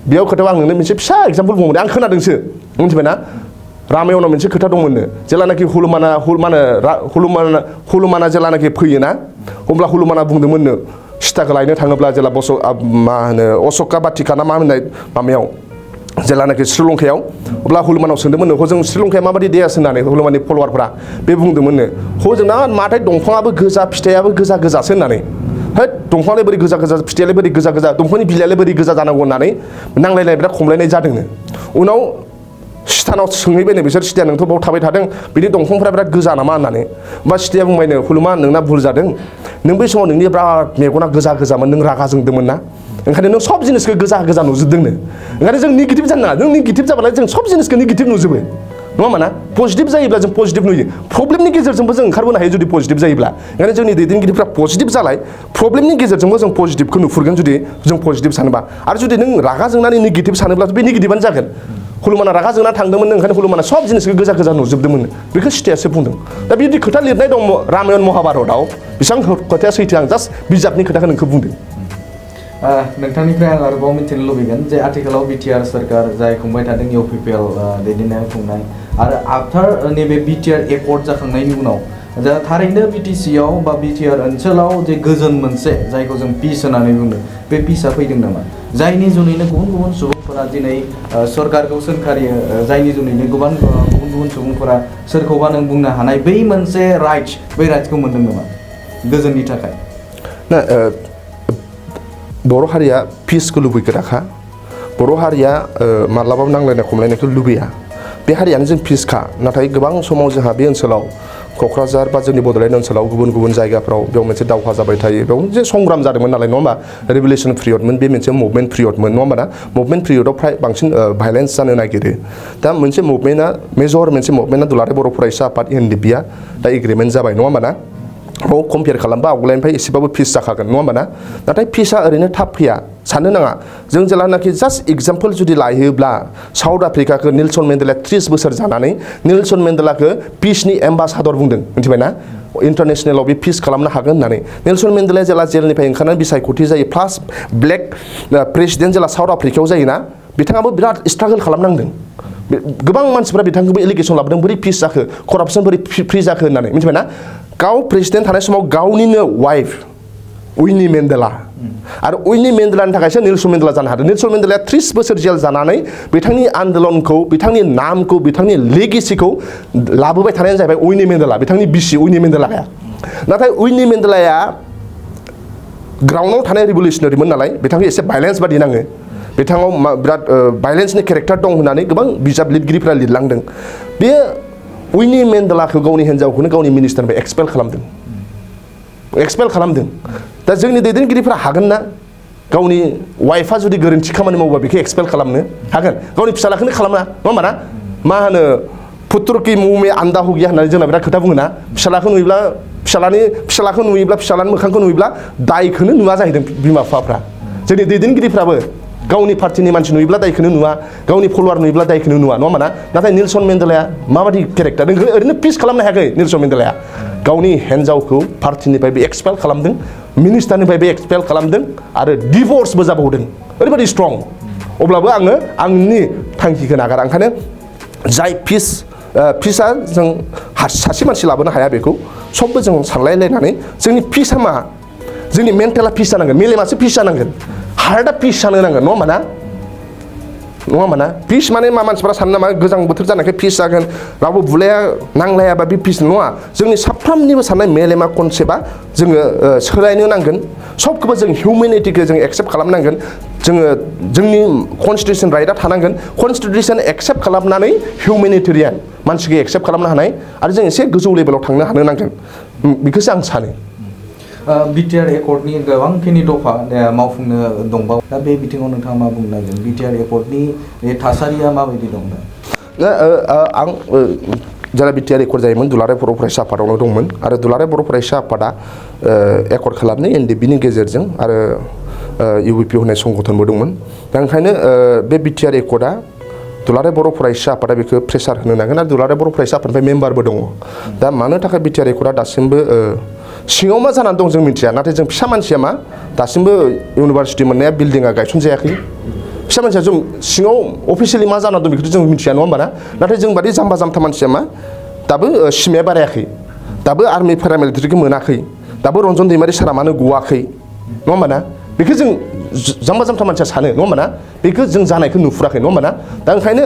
बेयाव खोथायाव आं नोंनो मोनसे फिसा एग्जाम्पल बुंबाय आं खोनादोंसो मिथिबाय ना रामायणाव मोनसे खोथा दंमोननो जेलानाखि हुलुमाना जेलानाखि फैयोना अब्ला हुलुमाना बुंदोंमोननो सीताखौ लायनो थाङोब्ला जेला मा होनो अशका बाटिका ना मा होननाय माबायाव जेलानाखि श्रीलंकायाव अब्ला हुलुमानाव सोंदोंमोननो हजों श्रीलंकाया माबायदि देयास होननानै हुलुमाननि फल'वारफ्रा बे बुंदोंमोननो हजोंना माथाय दंफाङाबो गोजा फिथाइयाबो गोजासो होननानै है दंफाङालाय बोरै गोजा फिथाइयालाय बोरै गोजा दंफांनि बिलाइयालाय बोरै गोजा जानांगौ होननानै नांलायलाय बिराद खमलायनाय जादोंनो उनाव सीतानाव सोंहैबायनो बिसोर सीताया नोंथ' बाव थाबाय थादों बिनि दंफांफ्रा बिराद गोजा नामा होननानै होमबा सीताया बुंबायनो हुलुमा नोंना भुल जादों नों बै समाव नोंनि बिराद मेगना गोजामोन नों रागा जोंदोंमोन ना ओंखायनो नों सब जिनिसखौ गोजा नुजोबदोंनो ओंखायनो जों नेगेटिभ जानो नाङा जों नेगेटिभ जाबालाय जों सब जिनिसखौ नेगेटिभ नुजोबो नङा होमबा ना पजिटिभ जायोब्ला जों पजिटिभ नुयो प्रब्लेमनि गेजेरजोंबो जों ओंखारबोनो हायो जुदि पजिटिभ जायोब्ला ओंखायनो जोंनि दैदेनगिरिफ्रा पजिटिभ जालाय प्रब्लेमनि गेजेरजोंबो जों पजिटिभखौ नुफुरगोन जुदि जों पजिटिभ सानोबा आरो जुदि नों रागा जोंनानै नेगेटिभ सानोब्लाथ' बे नेगेटिभआनो जागोन हुलुमाना रागा जोंना थांदोंमोन ओंखायनो हुलुमाना सब जिनिसखौ गोजा नुजोबदोंमोन बेखौ सीतायासो बुंदों दा बिदि खोथा लिरनाय दं रामायण महाभारतआव बेसेबां खोथाया सैथो आं जास्ट बिजाबनि खोथाखौ नोंखौ बुंदों नोंथांनिफ्राय आं आरोबाव मिथिनो लुबैगोन जे आथिखालाव बिटिआर सरकार जाय खुंबाय थादों इउपिपिएल दैदेननाय खुंनाय आरो आफ्टार नैबे बिटिआर एकर्ड जाखांनायनि उनाव दा थारैनो बिटिसिआव बा बिटिआर ओनसोलाव जे गोजोन मोनसे जायखौ जों पिस होननानै बुंदों बे पिसआ फैदों नामा जायनि जुनैनो गुबुन गुबुन सुबुंफोरा दिनै सरकारखौ सोंखारियो जायनि जुनैनो गुबुन गुबुन सुबुंफोरा सोरखौबा नों बुंनो हानाय बै मोनसे राइट्स बै राइट्सखौ मोनदों नामा गोजोननि थाखाय ना बर' हारिया पिसखौ लुबैग्राखा बर' हारिया माब्लाबाबो नांलायनाय खमलायनायखौ लुबैया बे हारियानो जों पिसखा नाथाय गोबां समाव जोंहा बे ओनसोलाव क'क्राझार बा जोंनि बड'लेण्ड ओनसोलाव गुबुन गुबुन जायगाफ्राव बेयाव मोनसे दावहा जाबाय थायो बेयाव मोनसे संग्राम जादोंमोन नालाय नङा होमबा रिभलिउसन पिरियडमोन बे मोनसे मुभमेन्ट पिरियडमोन नङा होमबा ना मुभमेन्ट पिरियडआव फ्राय बांसिन भाइलेन्स जानो नागिरो दा मोनसे मुभमेन्टआ मेजर मोनसे मुभमेन्टआ दुलाराय बर' फरायसा आफाद एनडिपिआ दा एग्रिमेन्ट जाबाय नङा होमबा ना बेयाव कम्पेयार खालामबा आवगोलनिफ्राय एसेबाबो पिस जाखागोन नङा होमबा ना नाथाय पिसआ ओरैनो थाब फैया साननो नाङा जों जेलानाखि जास्ट एग्जाम्पल जुदि लायोब्ला साउथ आफ्रिकाखौ नेलसन मेन्डेलाया 30 बोसोर जानानै नेलसन मेन्डेलाखौ पिसनि एम्बासादर बुंदों मिथिबाय ना इन्टारनेसनेलाव बे पिस खालामनो हागोन होननानै नेलसन मेन्डेलाया जेला जेलनिफ्राय ओंखारनानै बिसायख'थि जायो फार्स्ट ब्लेक प्रेसिडेन्ट जेला साउथ आफ्रिकायाव जायोना बिथाङाबो बिराद स्ट्रागोल खालामनांदों गोबां मानसिफ्रा बिथांखौबो एलिगेसन लाबोदों बोरै पिस जाखो करापसन बोरै फ्रि जाखो होननानै मिथिबाय ना गाव प्रेसिडेन्ट थानाय समाव गावनिनो वाइफ उइनि मेन्डेला आरो उइनि मेन्डेलानि थाखायसो नेलसन मेन्डेला जानो हादों नेलसन मेन्डेलाया 30 बोसोर जेल जानानै बिथांनि आन्दोलनखौ बिथांनि नामखौ बिथांनि लेगेसिखौ लाबोबाय थानायानो जाहैबाय उइनि मेन्डेला बिथांनि बिसि उइनि मेन्डेलाया नाथाय उइनि मेन्डेलाया ग्राउन्डआव थानाय रिभलिउसनारिमोन नालाय बिथांखौ एसे भाइलेन्स बादि नाङो बिथाङाव बिराद भाइलेन्सनि केरेक्टार दं होननानै गोबां बिजाब लिरगिरिफ्रा लिरलांदों बेयो उइनि मेन्डेलाखौ गावनि हिन्जावखौनो गावनि मिनिस्टारनिफ्राय एक्सपेल खालामदों दा जोंनि दैदेनगिरिफ्रा हागोन ना गावनि वाइफआ जुदि गोरोन्थि खामानि मावोबा बेखौ एक्सपेल खालामनो हागोन गावनि फिसालाखौनो खालामा नङा होमबा ना मा होनो पुत्र की मुंह में आन्दा हो गया होननानै जोंना बिराद खोथा बुङो ना फिसालाखौ नुयोब्ला फिसालानि मोखांखौ नुयोब्ला दायखौनो नुवा जाहैदों बिमा बिफाफ्रा जोंनि दैदेनगिरिफ्राबो गावनि पार्टिनि मानसि नुयोब्ला दायखौनो नुवा गावनि फलोवार नुयोब्ला दायखौनो नुवा नङा होमबा ना नाथाय नेलसन मेन्डेलाया माबायदि केरेक्टार ओरैनो पिस खालामनो हायाखै नेलसन मेन्डेलाया गावनि हिन्जावखौ पार्टिनिफ्रायबो एक्सपेल खालामदों मिनिस्टारनिफ्रायबो एक्सपेल खालामदों आरो डिभर्सबो जाबावदों ओरैबायदि स्ट्रं अब्लाबो आङो आंनि थांखिखौ नागारा ओंखायनो जाय पिसआ जों सासे मानसि लाबोनो हाया बेखौ सबबो जों सानलायलायनानै जोंनि पिसआ मा जोंनि मेन्टेला पिस जानांगोन मेलेमासो पिस जानांगोन हार्टआ पिस जानो नांगोन नङा होमबा ना पिस माने मा मानसिफ्रा सानो नामा गोजां बोथोर जानायखाय पिस जागोन रावबो बुलाया नांलायाबा बे पिस नङा जोंनि साफ्रोमनिबो साननाय मेलेमा कनसेप्टआ जोङो सोलायनो नांगोन सबखौबो जों हिउमेनिटिखौ जों एक्सेप्ट खालामनांगोन जोङो जोंनि कनस्टिटिउसन राइटआ थानांगोन कनस्टिटिउसन एक्सेप्ट खालामनानै हिउमेनिटेरियान मानसिखौ एक्सेप्ट खालामनो हानाय आरो जों एसे गोजौ लेभेलाव थांनो हानो नांगोन बेखौसो आं सानो बिटिआर एकर्डनि गोबांखिनि दफा मावफुंनो दंबावो दा बे बिथिङाव नोंथाङा मा बुंनो नागिरदों बिटिआर एकर्डनि थासारिया माबायदि दं दा आं जेला बिटिआर एकर्ड जायोमोन दुलाराय बर' फरायसा आफादावनो दंमोन आरो दुलाराय बर' फरायसा आफादा एकर्ड खालामनो एनडिपिनि गेजेरजों आरो इउपिपि होननाय संगठनबो दंमोन दा ओंखायनो बे बिटिआर एकर्डआ दुलाराय बर' फरायसा आफादा बेखौ प्रेसार होनो नांगोन आरो दुलाराय बर' फरायसा आफादनिफ्राय मेम्बारबो दङ दा मानो थाखाय बिटिआर एकर्डआ दासिमबो सिङाव मा जानानै दं जों मिथिया नाथाय जों फिसा मानसिया मा दासिमबो इउनिभारसिटि मोननाया बिल्डिङा गायसनजायाखै फिसा मानसिया जों सिङाव अफिसियेलि मा जानानै दं बेखौथ' जों मिथिया नङा होमबा ना नाथाय जों बादि जाम्बा जाम्था मानसिया मा दाबो सिमाया बारायाखै दाबो आर्मि पेरामिलिटारिखौ मोनाखै दाबो रन्जन दैमारि सारा मानो गवाखै नङा होमबा ना बेखौ जों जाम्बा जाम्था मानसिया सानो नङा होमबा ना बेखौ जों जानायखौ नुफुराखै नङा होमबा ना दा ओंखायनो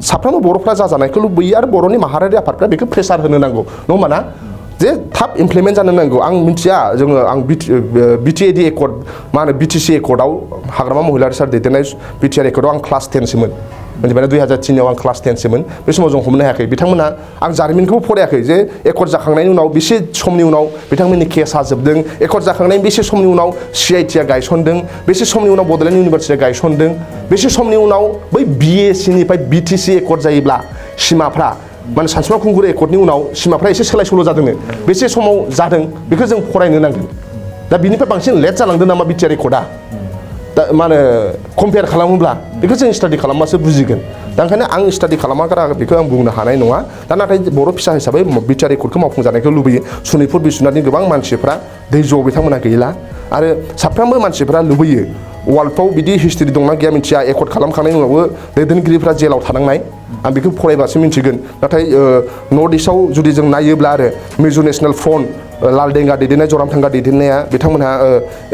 साफ्रोमबो बर'फ्रा जाजानायखौ लुबैयो आरो बर'नि माहारियारि आफादफ्रा बेखौ प्रेसार होनो नांगौ नङा होमबा ना जे थाब इमप्लिमेन्ट जानो नांगौ आं मिथिया जोङो आं बिटिएडि एकर्ड मा होनो बिटिसि एकर्डआव हाग्रामा महिलारि सार दैदेननाय बिटिआर एकर्डआव आं क्लास 10सोमोन मिथिबाय 2003आव आं क्लास 10सोमोन बे समाव जों हमनो हायाखै बिथांमोना आं जारिमिनखौबो फरायाखै जे एकर्ड जाखांनायनि उनाव बेसे समनि उनाव बिथांमोननि केसआ जोबदों एकर्ड जाखांनायनि बेसे समनि उनाव सिआइटिआ गायसनदों बेसे समनि उनाव बड'लेण्ड इउनिभारसिटिया गायसनदों बेसे समनि उनाव बै बिएसिनिफ्राय बिटिसि एकर्ड जायोब्ला सिमाफ्रा माने सानसुमा खुंगुर एकर्डनि उनाव सिमाफ्रा एसे सोलाय सोल' जादोंनो बेसे समाव जादों बेखौ जों फरायनो नांगोन दा बिनिफ्राय बांसिन लेट जालांदों नामा बिटिआर एकर्डआ दा मा होनो कम्पेयार खालामोब्ला बेखौ जों स्टाडि खालामबासो बुजिगोन दा ओंखायनो आं स्टाडि खालामागारा बेखौ आं बुंनो हानाय नङा दा नाथाय बर' फिसा हिसाबै बिटिआर एकर्डखौ मावफुंजानायखौ लुबैयो सनितपुर बिस्वनाथनि गोबां मानसिफ्रा दैजौआव बिथांमोना गैला आरो साफ्रोमबो मानसिफ्रा लुबैयो वार्ल्डआव बिदि हिस्ट्रि दंना गैया मिथिया एकर्ड खालामखांनायनि उनावबो दैदेनगिरिफ्रा जेलाव थानांनाय आं बेखौ फरायबासो मिन्थिगोन नाथाय नर्थ इस्टआव जुदि जों नायोब्ला आरो मिजु नेसनेल फ्रन्ट लालदेंगा दैदेननाय जरामथांगा दैदेननाया बिथांमोनहा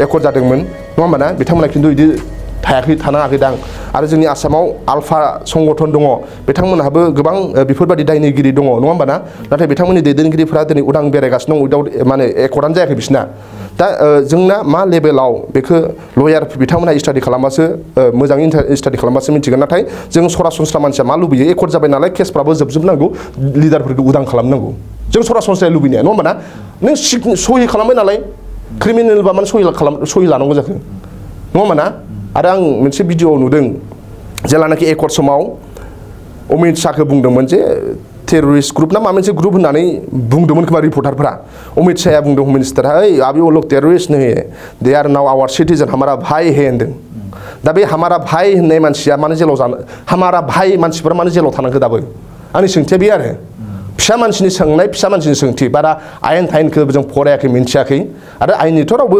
एकर्ड जादोंमोन नङा होमबा ना बिथांमोना खिन्थु बिदि थानो हायाखैदां आरो जोंनि आसामाव आलफा संगठन दङ बिथांमोनहाबो गोबां बेफोरबायदि दायनिगिरि दङ नङा होमबा ना नाथाय बिथांमोननि दैदेनगिरिफोरा दिनै उदां बेरायगासिनो दं उइदाउट माने एकर्डआनो जायाखै बिसिना दा जोंना मा लेभेलाव बेखौ लयार बिथांमोनहा स्टाडि खालामबासो मोजाङै स्टाडि खालामबासो मिथिगोन नाथाय जों सरासनस्रा मानसिया मा लुबैयो एकर्ड जाबाय नालाय केसफ्राबो जोबजोबनांगौ लिडारफोरखौ उदां खालामनांगौ जों सरासनस्रायै लुबैनाया नङा होमबा ना नों सहि खालामबाय नालाय क्रिमिनेलबा माने सहि लानांगौ जाखो नङा होमबा ना आरो आं मोनसे भिडिअ'आव नुदों जेलानाखि एकर्ड समाव अमित शाहखौ बुंदोंमोन जे टेररिस्ट ग्रुप ना माबा मोनसे ग्रुप होननानै बुंदोंमोन खोमा रिपर्टारफ्रा अमित शाहया बुंदों हम मिनिस्टारा ओइ अभी वो लोग टेररिस्ट नहीं है they are now our citizen हमारा भाई है होनदों दा बे हमारा भाई होननाय मानसिया मानो जेलाव जानो हमारा भाई मानसिफोरा मानो जेलाव थानांगौ दाबो आंनि सोंथिया बे आरो फिसा मानसिनि सोंनाय फिसा मानसिनि सोंथि बारा आयेन थायेनखौ जों फरायाखै मिन्थियाखै आरो आयेननिथ' रावबो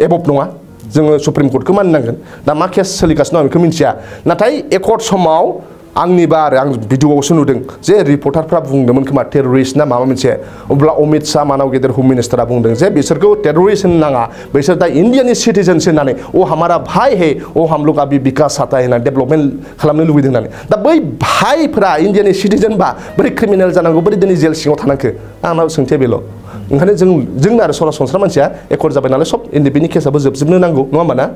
एबभ नङा जोङो सुप्रिम कोर्टखौ मानिनांगोन दा मा केस सोलिगासिनो दं बेखौ मिन्थिया नाथाय एकर्ड समाव आंनिबा आरो आं भिडिअआवसो नुदों जे रिपर्टारफ्रा बुंदोंमोन खोमा टेररिस्ट ना माबा मोनसे अब्ला अमित शाह मानव गेदेर हम मिनिस्टारा बुंदों जे बिसोरखौ टेररिस्ट होनो नाङा बिसोर दा इन्डियानि सिटिजेनसो होननानै ओ हमारा भाई है ओ हम लोग अभी विकास चाहता है होननानै डेभलपमेन्ट खालामनो लुबैदों होननानै दा बै भाइफोरा इन्डियानि सिटिजेनबा बोरै क्रिमिनेल जानांगौ बोरै दिनै जेल सिङाव थानांगौ आंनाव सोंथिया बेल' ओंखायनो जोंनो आरो सरासनस्रा मानसिया एकर्ड जाबाय नालाय सब बेनि केसाबो जोबजोबनो नांगौ नङा होमबा ना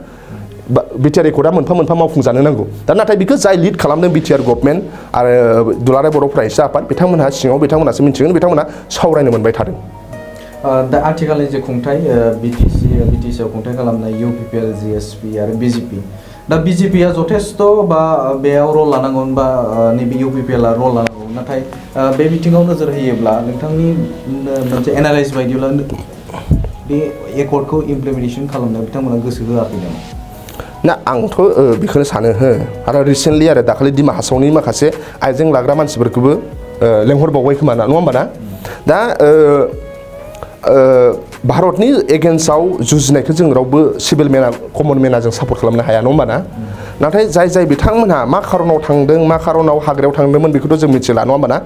बिटिआर एकर्डआ मोनफा मोनफा मावफुंजानो नांगौ दा नाथाय बेखौ जाय लिड खालामदों बिटिआर गभर्नमेन्ट आरो दुलाराय बर' फरायसा आफाद बिथांमोनहा सिङाव बिथांमोनासो मिन्थिगोन बिथांमोना सावरायनो मोनबाय थादों दा आथिखालनि जे खुंथाय बिटिसिआव खुंथाय खालामनाय इउपिपिएल जिएसपि आरो बिजेपि दा बिजेपिआ जथेस्थ' बा बेयाव रल लानांगौ बा नैबे इउपिपिएलआ रल लानांगौ नाथाय बे बिथिङाव नोजोर होयोब्ला नोंथांनि मोनसे एनालाइज बायदिब्ला बे एकर्डखौ इमप्लिमेन्टेसन खालामनायाव बिथांमोना गोसो होआखै नामा ना आंथ' बेखौनो सानो हो आरो रिसेन्टलि आरो दाखालि दिमा हासावनि माखासे आइजें लाग्रा मानसिफोरखौबो लेंहरबावबाय खोमा ना नङा होमबा ना दा भारतनि एगेन्स्टआव जुजिनायखौ जों रावबो सिभिल मेना कमन मेना जों सापर्ट खालामनो हाया नङा होमबा ना नाथाय जाय बिथांमोनहा मा खारनाव थांदों मा खारनाव हाग्रायाव थांदोंमोन बेखौथ' जों मिथिला नङा होमबा ना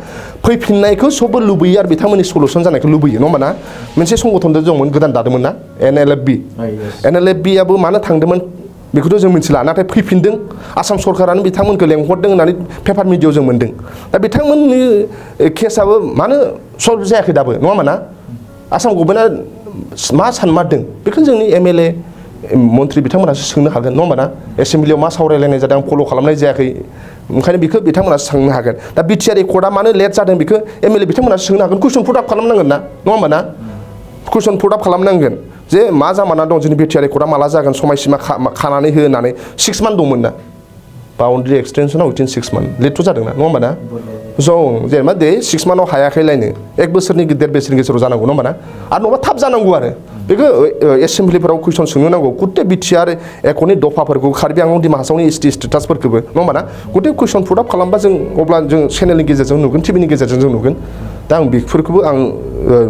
फैफिननायखौ सबबो लुबैयो आरो बिथांमोननि सलुसन जानायखौ लुबैयो नङा होमबा ना मोनसे संगठनजों दंमोन गोदान दादोंमोन ना एनएलएफबिआबो मानो थांदोंमोन बेखौथ' जों मिथिला नाथाय फैफिनदों आसाम सरकारानो बिथांमोनखौ लेंहरदों होननानै पेपार मिडियायाव जों मोन्दों दा बिथांमोननि केसाबो मानो सल्भ जायाखै दाबो नङा होमबा ना आसाम गभर्नमेन्टआ मा सानमारदों बेखौ जोंनि एमएलए मन्त्रि बिथांमोनासो सोंनो हागोन नङा होमबा ना एसेम्ब्लियाव मा सावरायलायनाय जादों फल' खालामनाय जायाखै ओंखायनो बेखौ बिथांमोनासो सोंनो हागोन दा बिटिआर एकर्डआ मानो लेट जादों बेखौ एमएलए बिथांमोनासो सोंनो हागोन कुइसन पुट आप खालामनांगोन ना नङा होमबा ना कुइसन पुट आप खालामनांगोन जे मा जामाना दं जोंनि बिटिआर एकर्डआ माला जागोन समायसीमा खानानै हो होननानै 6 मान्थ दंमोन ना बाउन्ड्रि एक्सटेनसनाव विथिन 6 मान्थ लेटथ' जादों ना नङा होमबा ना ज' जेनेबा दे 6 मान्थआव हायाखैलायनो 1 बोसोरनि देर बोसोरनि गेजेराव जानांगौ नङा होमबा ना आरो नङाबा थाब जानांगौ आरो बेखौ एसेम्ब्लिफोराव कुइसन सोंनो नांगौ गुथे बिटिआर एकर्डनि दफाफोरखौ कार्बि आंलं दिमा हासावनि एसटि स्टेटासफोरखौबो नङा होमबा ना गुथे कुइसन पुट आप खालामबा जों अब्ला जों चेनेलनि गेजेरजों नुगोन टिभिनि गेजेरजों जों नुगोन दा आं बेफोरखौबो आं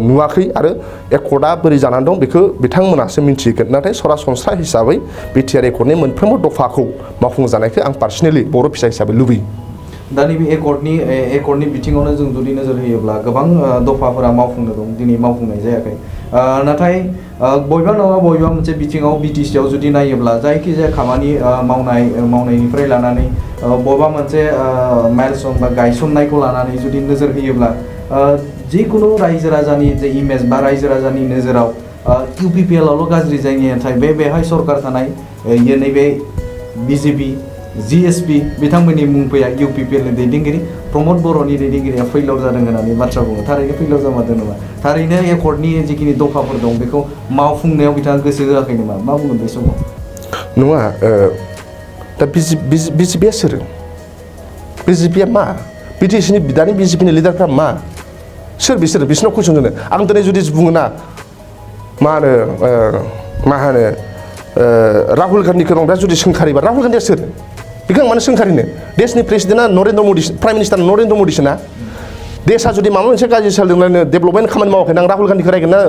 नुवाखै आरो एकर्डआ बोरै जानानै दं बेखौ बिथांमोनासो मिन्थिगोन नाथाय सरासनस्रा हिसाबै बिटिआर एकर्डनि मोनफ्रोमबो दफाखौ मावफुंजानायखौ आं पार्सनेलि बर' फिसा हिसाबै लुबैयो दा नैबे एकर्डनि बिथिङावनो जों जुदि नोजोर होयोब्ला गोबां दफाफोरा मावफुंनो दं दिनै मावफुंनाय जायाखै नाथाय बबेबा नङा बबेबा मोनसे बिथिङाव बिटिसिआव जुदि नायोब्ला जायखिजाया खामानि मावनायनिफ्राय लानानै बबेबा मोनसे माइलस्टन बा गायसननायखौ लानानै जुदि नोजोर होयोब्ला जिखुनु रायजो राजानि जे इमेज बा रायजो राजानि नोजोराव इउपिपिएलआवल' गाज्रि जायो नाथाय बेहाय सरकार थानाय नैबे बिजेपि जिएसपि बिथांमोननि मुं फैया इउपिपिएलनि दैदेनगिरि प्रमद बर'नि दैदेनगिरिया फैलाव जादों होननानै बाथ्रा बुङो थारैनो फैलाव जामारदों नामा थारैनो एकर्डनि जिखिनि दफाफोर दं बेखौ मावफुंनायाव बिथाङा गोसो होआखै नामा मा बुंगोन बे समाव नङा दा बिजेपिआ सोर बिजेपिआ मा बिटिसिनि दानि बिजेपिनि लिडारफ्रा मा सोर बिसोरनाव कुइसन होनो आं दिनै जुदि बुङो ना मा होनो राहुल गान्धीखौ नंब्रा जुदि सोंखारिबा राहुल गान्धीया सोर बेखौ आं मानो सोंखारिनो देशनि प्रेसिडेन्टआ नरेन्द्र मदि प्राइम मिनिस्टार नरेन्द्र मदिसो ना देशआ जुदि माबा मोनसे गाज्रि सोलिदोंलायनो डेभलपमेन्ट खामानि मावाखै आं राहुल गान्धीखौ रायगोन ना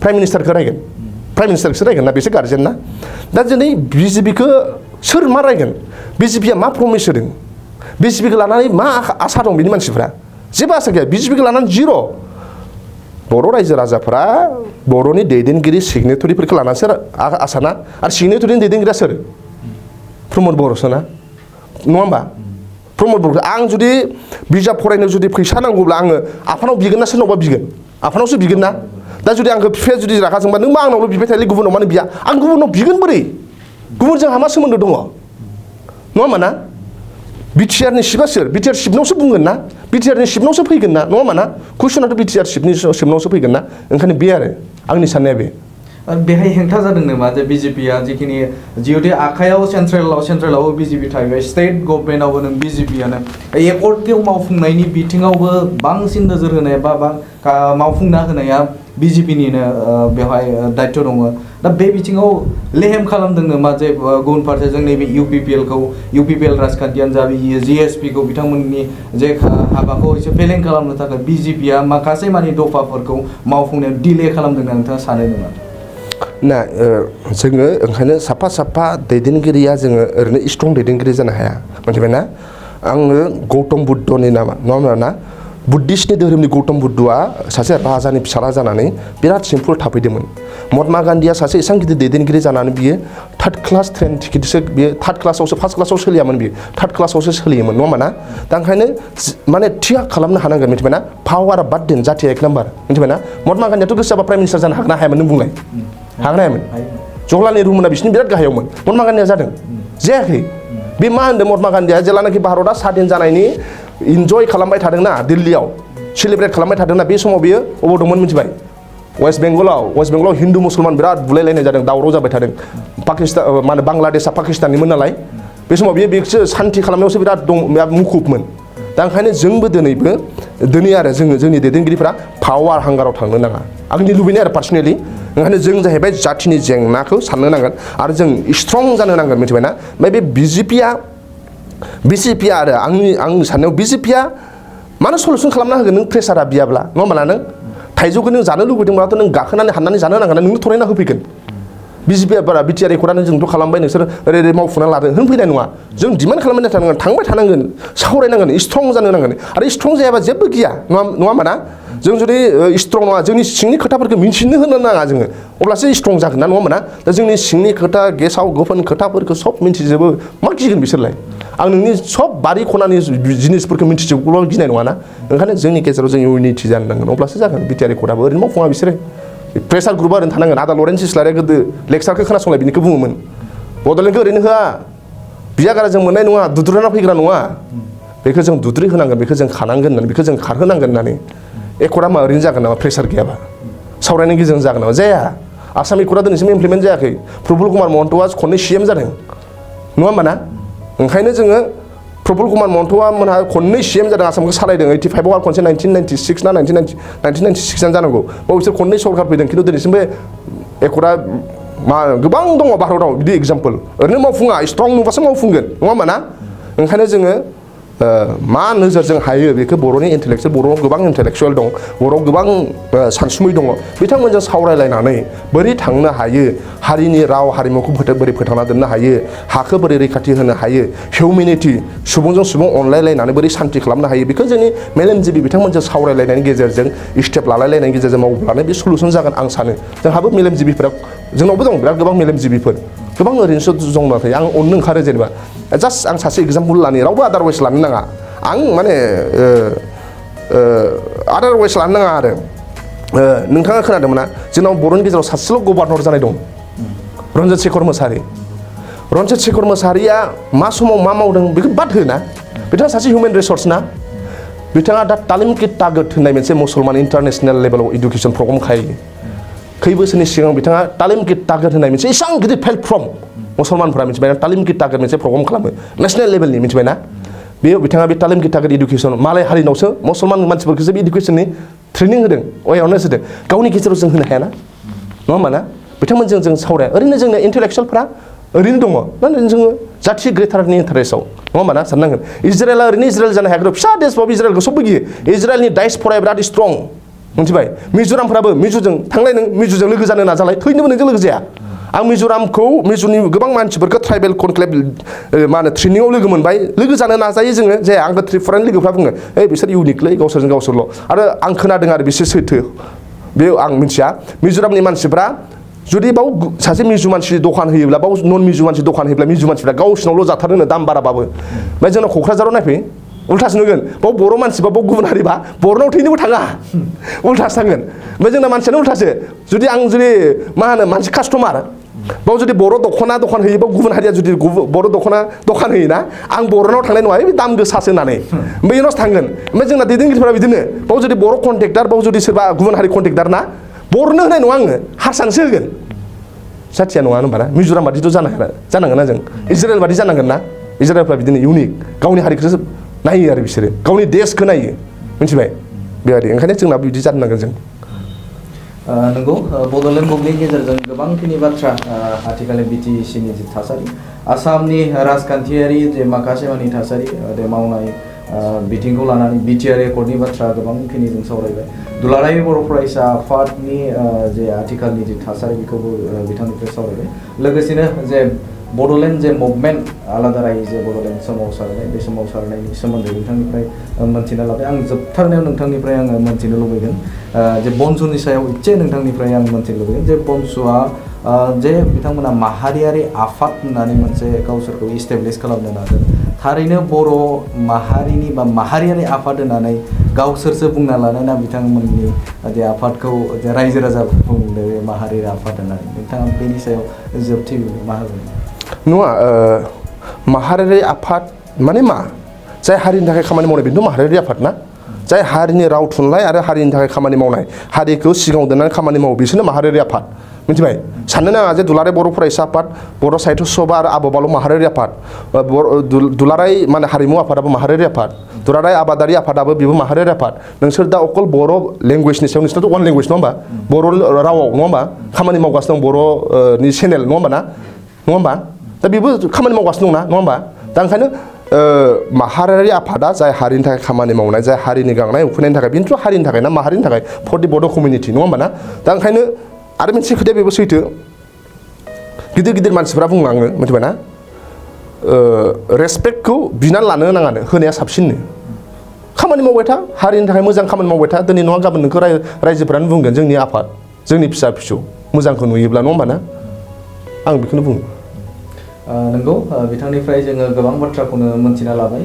प्राइम मिनिस्टारखौ रायगोन प्राइम मिनिस्टारखौसो रायगोन ना बेसो गार्जेन ना दा दिनै बिजेपिखौ सोर मा रायगोन बिजेपिया मा प्रमिस होदों बिजेपिखौ लानानै मा आसा दं बिनि मानसिफ्रा जेबो आसा गैया बिजेपिखौ लानानै जिर' बर' रायजो राजाफ्रा बर'नि दैदेनगिरि सिगनेटरिफोरखौ लानानैसो आसा ना आरो सिगनेटरिनि दैदेनगिरिया सोर प्रमद बर'सो ना नङा होमबा प्रमद बर' आं जुदि बिजाब फरायनो जुदि फैसा नांगौब्ला आङो आफानाव बिगोन ना सोरनावबा बिगोन आफानावसो बिगोन ना दा जुदि आंखौ बिफाया जुदि रागा जोंबा नों मा आंनावल' बिबाय थायोलै गुबुनाव मानो बिया आं गुबुनाव बिगोन बोरै गुबुनजों आंहा मा सोमोन्दो दङ नङा होमबा ना बिटिआरनि सिबा सोर बिटिआर सिबनावसो बुंगोन ना बिटिआरनि सिबनावसो फैगोन ना नङा होमबा ना कुइसनाथ' बिटिआर सिबनावसो फैगोन ना ओंखायनो बे आरो आंनि साननाया बे बेहाय हेंथा जादों नामा जे बिजेपिया जिखिनि जिहेतु आखायाव सेन्ट्रेलाव बिजेपि थाहैबाय स्टेट गभर्नमेन्टआवबो नों बिजेपियानो एकर्डखौ मावफुंनायनि बिथिङावबो बांसिन नोजोर होनाय बा मावफुंना होनाया बिजेपिनिनो बेवहाय दायित्व दङ दा बे बिथिङाव लेहेम खालामदों नामा जे गुबुन फारसेजों नैबे इउपिपिएल राजखान्थियानो जा जिएसपिखौ बिथांमोननि जे हाबाखौ एसे फेलें खालामनो थाखाय बिजेपिया माखासे मानि दफाफोरखौ मावफुंनायाव डिले खालामदों होनना नोंथाङा सानो नामा ना जोङो ओंखायनो साफा दैदेनगिरिया जोङो ओरैनो स्ट्रं दैदेनगिरि जानो हाया मिथिबाय ना आङो गौतम बुद्धनि नामा नङा होमबा ना बुद्धिस्टनि धोरोमनि गौतम बुद्धआ सासे राजानि फिसाला जानानै बिराद सिम्पोल थाफैदोंमोन महात्मा गान्धीया सासे एसेबां गिदिर दैदेनगिरि जानानै बियो थार्ड क्लास ट्रेन टिकेटसो बियो थार्ड क्लासावसो फार्स्ट क्लासाव सोलियामोन बियो थार्ड क्लासावसो सोलियोमोन नङा होमबा ना दा ओंखायनो माने थिया खालामनो हानांगोन मिथिबाय ना पावार बाद दोन जाथिया एक नाम्बार मिथिबाय ना महात्मा गान्धीयाथ' गोसो जाबा प्राइम मिनिस्टार जानो हागोन ना हायामोन नों बुंलाय हागोन हायामोन जवाहरलाल नेहरुमोना बिसोरनि बिराद गाहायावमोन महात्मा गान्धीया जादों जायाखै बे मा होनदों महात्मा गान्धीया जेब्लानाखि भारतआ स्वाधीन जानायनि इन्जय खालामबाय थादोंना दिल्लीयाव सेलिब्रेट खालामबाय थादोंना बे समाव बियो अबाव दंमोन मिथिबाय वेस्ट बेंगलाव हिन्दु मुसलमान बिराद बुलायलायनाय जादों दावराव जाबाय थादों पाकिस्तान मा होनो बांलादेशआ पाकिस्ताननिमोन नालाय बे समाव बियो सान्थि खालामनायावसो बिराद मुखुबमोन दा ओंखायनो जोंबो दिनै आरो जोंनि दैदेनगिरिफ्रा पावार हांगाराव थांनो नाङा आंनि लुबैनाय आरो पार्सनेलि ओंखायनो जों जाहैबाय जाथिनि जेंनाखौ साननो नांगोन आरो जों स्ट्रं जानो नांगोन मिथिबायना ओमफ्राय बे बिजेपिया आरो आंनि साननायाव बिजेपिया मानो सलुसन खालामना होगोन नों प्रेसारा बियाब्ला नङा होमबा नों थाइजौखौ नों जानो लुबैदोंब्लाथ' नों गाखोनानै हाननानै जानो नांगोन नोंनो थरायना होफैगोन बिजेपिया बारा बिटिआर एकर्डआनो जोंथ' खालामबाय नोंसोर ओरै मावफुंना लादों होनफैनाय नङा जों डिमान्ड खालामबाय थानांगोन थांबाय थानांगोन सावरायनांगोन स्ट्रं जानो नांगोन आरो स्ट्रं जायाबा जेबो गैया नङा होमबा ना जों जुदि स्ट्रं नङा जोंनि सिंनि खोथाफोरखौ मिन्थिनो होनो नाङा जोङो अब्लासो स्ट्रं जागोन ना नङा होमबा ना दा जोंनि सिंनि खोथा गेसाव गोफोन खोथाफोरखौ सब मिन्थिजोबो मा गिगोन बिसोरलाय आं नोंनि सब बारि खनानि जिनिसफोरखौ मिन्थिजोबोब्ला गिनाय नङा ना ओंखायनो जोंनि गेजेराव जों इउनिटि जानो नांगोन अब्लासो जागोन बिटिआर एकर्डआबो ओरैनो मावफुङा बिसोरो प्रेसार ग्रुपआ ओरैनो थानांगोन आदा लरेन्स इस्लारिया गोदो लेक्सारखौ खोनासंलाय बिनिखौ बुङोमोन बड'लेण्डखौ ओरैनो होआ बियागारा जों मोननाय नङा दुद्रुना फैग्रा नङा बेखौ जों दुद्रि होनांगोन बेखौ जों खानांगोन होननानै बेखौ जों खारहोनांगोन होननानै एकर्डआ मा ओरैनो जागोन नामा प्रेसार गैयाबा सावरायनायनि गेजेरजों जागोन नामा जाया आसाम एकर्डआ दिनैसिम इमप्लिमेन्ट जायाखै प्रफुल्ल कुमार महन्तआ खननै CM जादों नङा होमबा ना ओंखायनो जोङो प्रफुल्ल कुमार महन्तआ मोनहा खननै CM जादों आसामखौ सालायदों 85आव आरो खनसे 1996 ना 1996 जानांगौ बाव बिसोर खननै सरकार फैदों खिन्थु दिनैसिमबो एकर्डआ मा गोबां दङ भारताव बिदि एग्जाम्पल ओरैनो मावफुङा स्ट्रं नुबासो मावफुंगोन नङा होमबा ना ओंखायनो जोङो मा नोजोरजों हायो बेखौ बर'नि इन्टेलेक्सुयेल बर'आव गोबां इन्टेलेक्सुयेल दं बर'आव गोबां सानसुमै दङ बिथांमोनजों सावरायलायनानै बोरै थांनो हायो हारिनि राव हारिमुखौ बोरै फोथांना दोननो हायो हाखौ बोरै रैखाथि होनो हायो हिउमेनिटि सुबुंजों सुबुं अनलायलायनानै बोरै सान्थि खालामनो हायो बेखौ जोंनि मेलेमजिबि बिथांमोनजों सावरायलायनायनि गेजेरजों स्टेप लालायलायनायनि गेजेरजों मावब्लानो बे सलुसन जागोन आं सानो जोंहाबो मेलेमजिबिफोरा जोंनावबो दं बिराद गोबां मेलेमजिबिफोर गोबां ओरैनोसो दं नाथाय आं अननो ओंखारो जेनेबा जास्ट आं सासे एग्जाम्पल लानि रावबो आदारवाइस लानो नाङा आं माने आदारवाइस लानो नाङा आरो नोंथाङा खोनादोंमोन ना जोंनाव बर'नि गेजेराव सासेल' गभर्नर जानाय दं रन्जित शेखर मोसाहारिया मा समाव मा मावदों बेखौ बाद होना बिथाङा सासे हिउमेन रिसर्स ना बिथाङा दा तालिम कि तागत होननाय मोनसे मुसलमान इन्टारनेसनेल लेभेलाव इडुकेसन प्रग्राम खायो खै बोसोरनि सिगां बिथाङा तालिम कि तागत होननाय मोनसे एसेबां गिदिर प्लेटफर्म मुसलमानफोरा मिथिबाय ना तालिम कि तागत मोनसे प्रग्राम खालामो नेसनेल लेभेलनि मिथिबाय ना बेयाव बिथाङा बे तालिम कि तागत इडुकेसन मालाय हारिनावसो मुसलमान मानसिफोरखौसो बे इडुकेसननि ट्रेनिं होदों एवारनेस होदों गावनि गेजेराव जों होनो हायाना नङा होमबा ना बिथांमोनजों जों सावराया ओरैनो जोंनि इन्टेलेक्सुयेलफ्रा ओरैनो दङ नाथाय जोङो जाथि ग्रेटारनि इन्टारेस्टआव नङा होमबा ना साननांगोन इजराइला ओरैनो इजराइल जानो हायाखै फिसा देशबाबो इजराइलखौ सबबो गियो इजराइलनि डायसप'राया बिराद स्ट्रं मिथिबाय मिज'रामफ्राबो मिज'जों थांलाय नों मिज'जों लोगो जानो नाजालाय थैनोबो नोंजों लोगो जाया आं मिज'रामनि गोबां मानसिफोरखौ ट्राइबेल कनक्लेभ मा होनो ट्रेनिङाव लोगो मोनबाय लोगो जानो नाजायो जोङो जाया आंबो त्रिपुरानि लोगोफ्रा बुङो बिसोर इउनिकलै गावसोरजों गावसोरल' आरो आं खोनादों आरो बिसोर सैथो बे आं मिथिया मिज'रामनि मानसिफ्रा जुदि बाव सासे मिजु मानसि दखान होयोब्ला बाव नन मिजु मानसि दखान होयोब्ला मिजु मानसिफ्रा गावसिनावल' जाथारोनो दाम बाराबाबो ओमफ्राय जोंनाव क'क्राझाराव नायफै उल्थासो नुगोन बाव बर' मानसिबा बाव गुबुन हारिबा बर'नाव थैनोबो थाङा उल्थासो थांगोन ओमफ्राय जोंना मानसियानो उल्थासो जुदि आं जुदि मा होनो मानसि कास्टमार बाव जुदि बर' दख'ना दखान होयोबा गुबुन हारिया जुदि बर' दख'ना दखान होयोना आं बर'नाव थांनाय नङा बे दाम गोसासो होननानै ओमफ्राय इनावसो थांगोन ओमफ्राय जोंना दैदेनगिरिफोरा बिदिनो बाव जुदि बर' कन्ट्रेक्टार बाव जुदि सोरबा गुबुन हारि कन्ट्रेक्टार ना बर'नो होनाय नङा आङो हारसानोसो होगोन जाथिया नङा होनबा ना मिज'राम बादिथ' जानांगोन ना जों इज्राइल बादि जानांगोन ना इज्राइलफ्रा बिदिनो इउनिक गावनि हारिखौसो नायो आरो बिसोरो गावनि देशखौ नायो मिथिबाय बेबायदि ओंखायनो जोंना बिदि जानांगोन जों नंगौ बड'लेण्ड बुब्लिनि गेजेरजों गोबांखिनि बाथ्रा आथिखालनि बिटिसिनि जि थासारि आसामनि राजखान्थियारि जे माखासे मानि थासारि मावनाय बिथिंखौ लानानै बिटिआर एकर्डनि बाथ्रा गोबांखिनि जों सावरायबाय दुलाराय बर' फरायसा आफादनि जे आथिखालनि जि थासारि बेखौबो बिथांनिफ्राय सावरायबाय लोगोसेनो जे बड'लेण्ड जे मुभमेन्ट आलादा राय जे बड'लेण्ड सोमावसारनाय बे सोमावसारनायनि सोमोन्दै नोंथांनिफ्राय मोन्थिना लाबाय आं जोबथारनायाव नोंथांनिफ्राय आङो मोन्थिनो लुबैगोन जे बनसुनि सायाव एसे नोंथांनिफ्राय आं मोन्थिनो लुबैगोन जे बनसुआ जे बिथांमोना माहारियारि आफाद होननानै मोनसे गावसोरखौ इस्टेब्लिश खालामनो नाजादों थारैनो बर' माहारिनि बा माहारियारि आफाद होननानै गावसोरसो बुंना लानाय ना बिथांमोननि जे आफादखौ जे रायजो राजा बुंदों माहारियारि आफाद होननानै नोंथाङा बेनि सायाव जोबथि मा होगोन नङा माहारियारि आफाद माने मा जाय हारिनि थाखाय खामानि मावनाय बेनोथ' माहारियारि आफाद ना जाय हारिनि राव थुनलाइ आरो हारिनि थाखाय खामानि मावनाय हारिखौ सिगाङाव दोननानै खामानि मावो बिसोरनो माहारियारि आफाद मिथिबाय साननो नाङा जे दुलाराय बर' फरायसा आफाद बर' साहित्य सभा आरो आब'बाल' माहारियारि आफाद दुलाराय माने हारिमु आफादाबो माहारियारि आफाद दुलाराय आबादारि आफादाबो बेबो माहारियारि आफाद नोंसोर दा अकल बर' लेंगुवेजनि सायाव नोंसोरथ' वान लेंगुवेज नङा होमबा बर' रावाव नङा होमबा खामानि मावगासिनो दं बर'नि चेनेल नङा होमबा ना नङा होमबा दा बेबो खामानि मावगासिनो दंना नङा होमबा दा ओंखायनो माहारियारि आफादा जाय हारिनि थाखाय खामानि मावनाय जाय हारिनि गांनाय उखैनायनि थाखाय बेनोथ' हारिनि थाखाय ना माहारिनि थाखाय फर दि बड' कमिउनिटि नङा होमबा ना दा ओंखायनो आरो मोनसे खोथाया बेबो सैथो गिदिर गिदिर मानसिफ्रा बुंलाङो मिथिबाय ना रेसपेक्टखौ बिनानै लानो नाङानो होनाया साबसिननो खामानि मावबाय था हारिनि थाखाय मोजां खामानि मावबाय था दिनै नङा गाबोन नोंखौ रायजोफ्रानो बुंगोन जोंनि आफाद जोंनि फिसा फिसौ मोजांखौ नुयोब्ला नङा होमबा ना आं बेखौनो बुङो नंगौ बिथांनिफ्राय जोङो गोबां बाथ्राखौनो मोनथिना लाबाय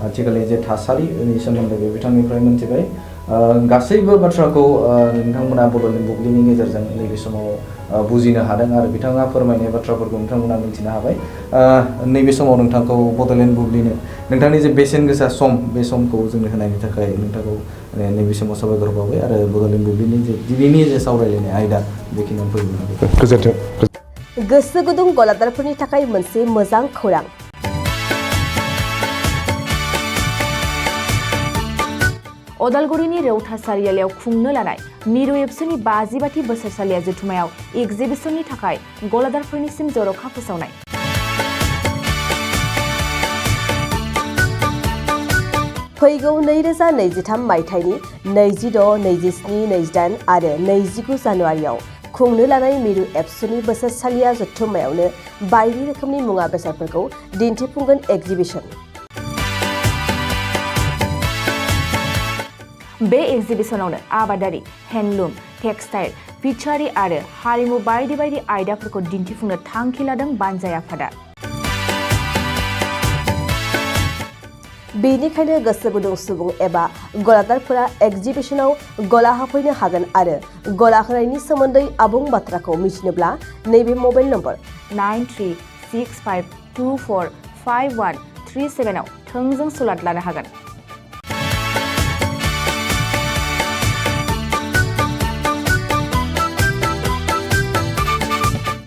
आथिखालनि जे थासारिनि सोमोन्दै बिथांनिफ्राय मोनथिबाय गासैबो बाथ्राखौ नोंथांमोना बड'लेण्ड बुब्लिनि गेजेरजों नैबे समाव बुजिनो हादों आरो बिथाङा फोरमायनाय बाथ्राफोरखौ नोंथांमोना मिथिनो हाबाय नैबे समाव नोंथांखौ बड'लेण्ड बुब्लिनो नोंथांनि जे बेसेन गोसा सम बे समखौ जोंनो होनायनि थाखाय नोंथांखौ नैबे समाव साबायखर बावबाय आरो बड'लेण्ड बुब्लिनि जे दिनैनि जे सावरायलायनाय आयदा बेखिनियाव फोजोबनो गोजोन्थों गोसो गुदुं गलादारफोरनि थाखाय मोनसे मोजां खौरां अदालगुरिनि रौता सारियालियाव खुंनो लानाय मिरु एबसुनि 50 बोसोरसालिया जथुमायाव एगजिबिसननि थाखाय गलादारफोरनिसिम जर'खा फोसावनाय फैगौ 2023 मायथाइनि 26, 27, 28 आरो 29 जानुवारियाव खुंनो लानाय मिरु एबसुनि बोसोरसालिया जथुम्मायावनो बायदि रोखोमनि मुवा बेसादफोरखौ दिन्थिफुंगोन एगजिबिसन बे एगजिबिसनावनो आबादारि हेन्डलुम टेक्सटाइल फिचारि आरो हारिमु बायदि बायदि आयदाफोरखौ दिन्थिफुंनो थांखि लादों बानजाय आफादा बेनिखायनो गोसो गुदुं सुबुं एबा गलादारफोरा एगजिबिसनाव गला हाफैनो हागोन आरो गला होनायनि सोमोन्दै आबुं बाथ्राखौ मिथिनोब्ला नैबे मबाइल नम्बर 9365245137 आव थोंजों सुलाद लानो हागोन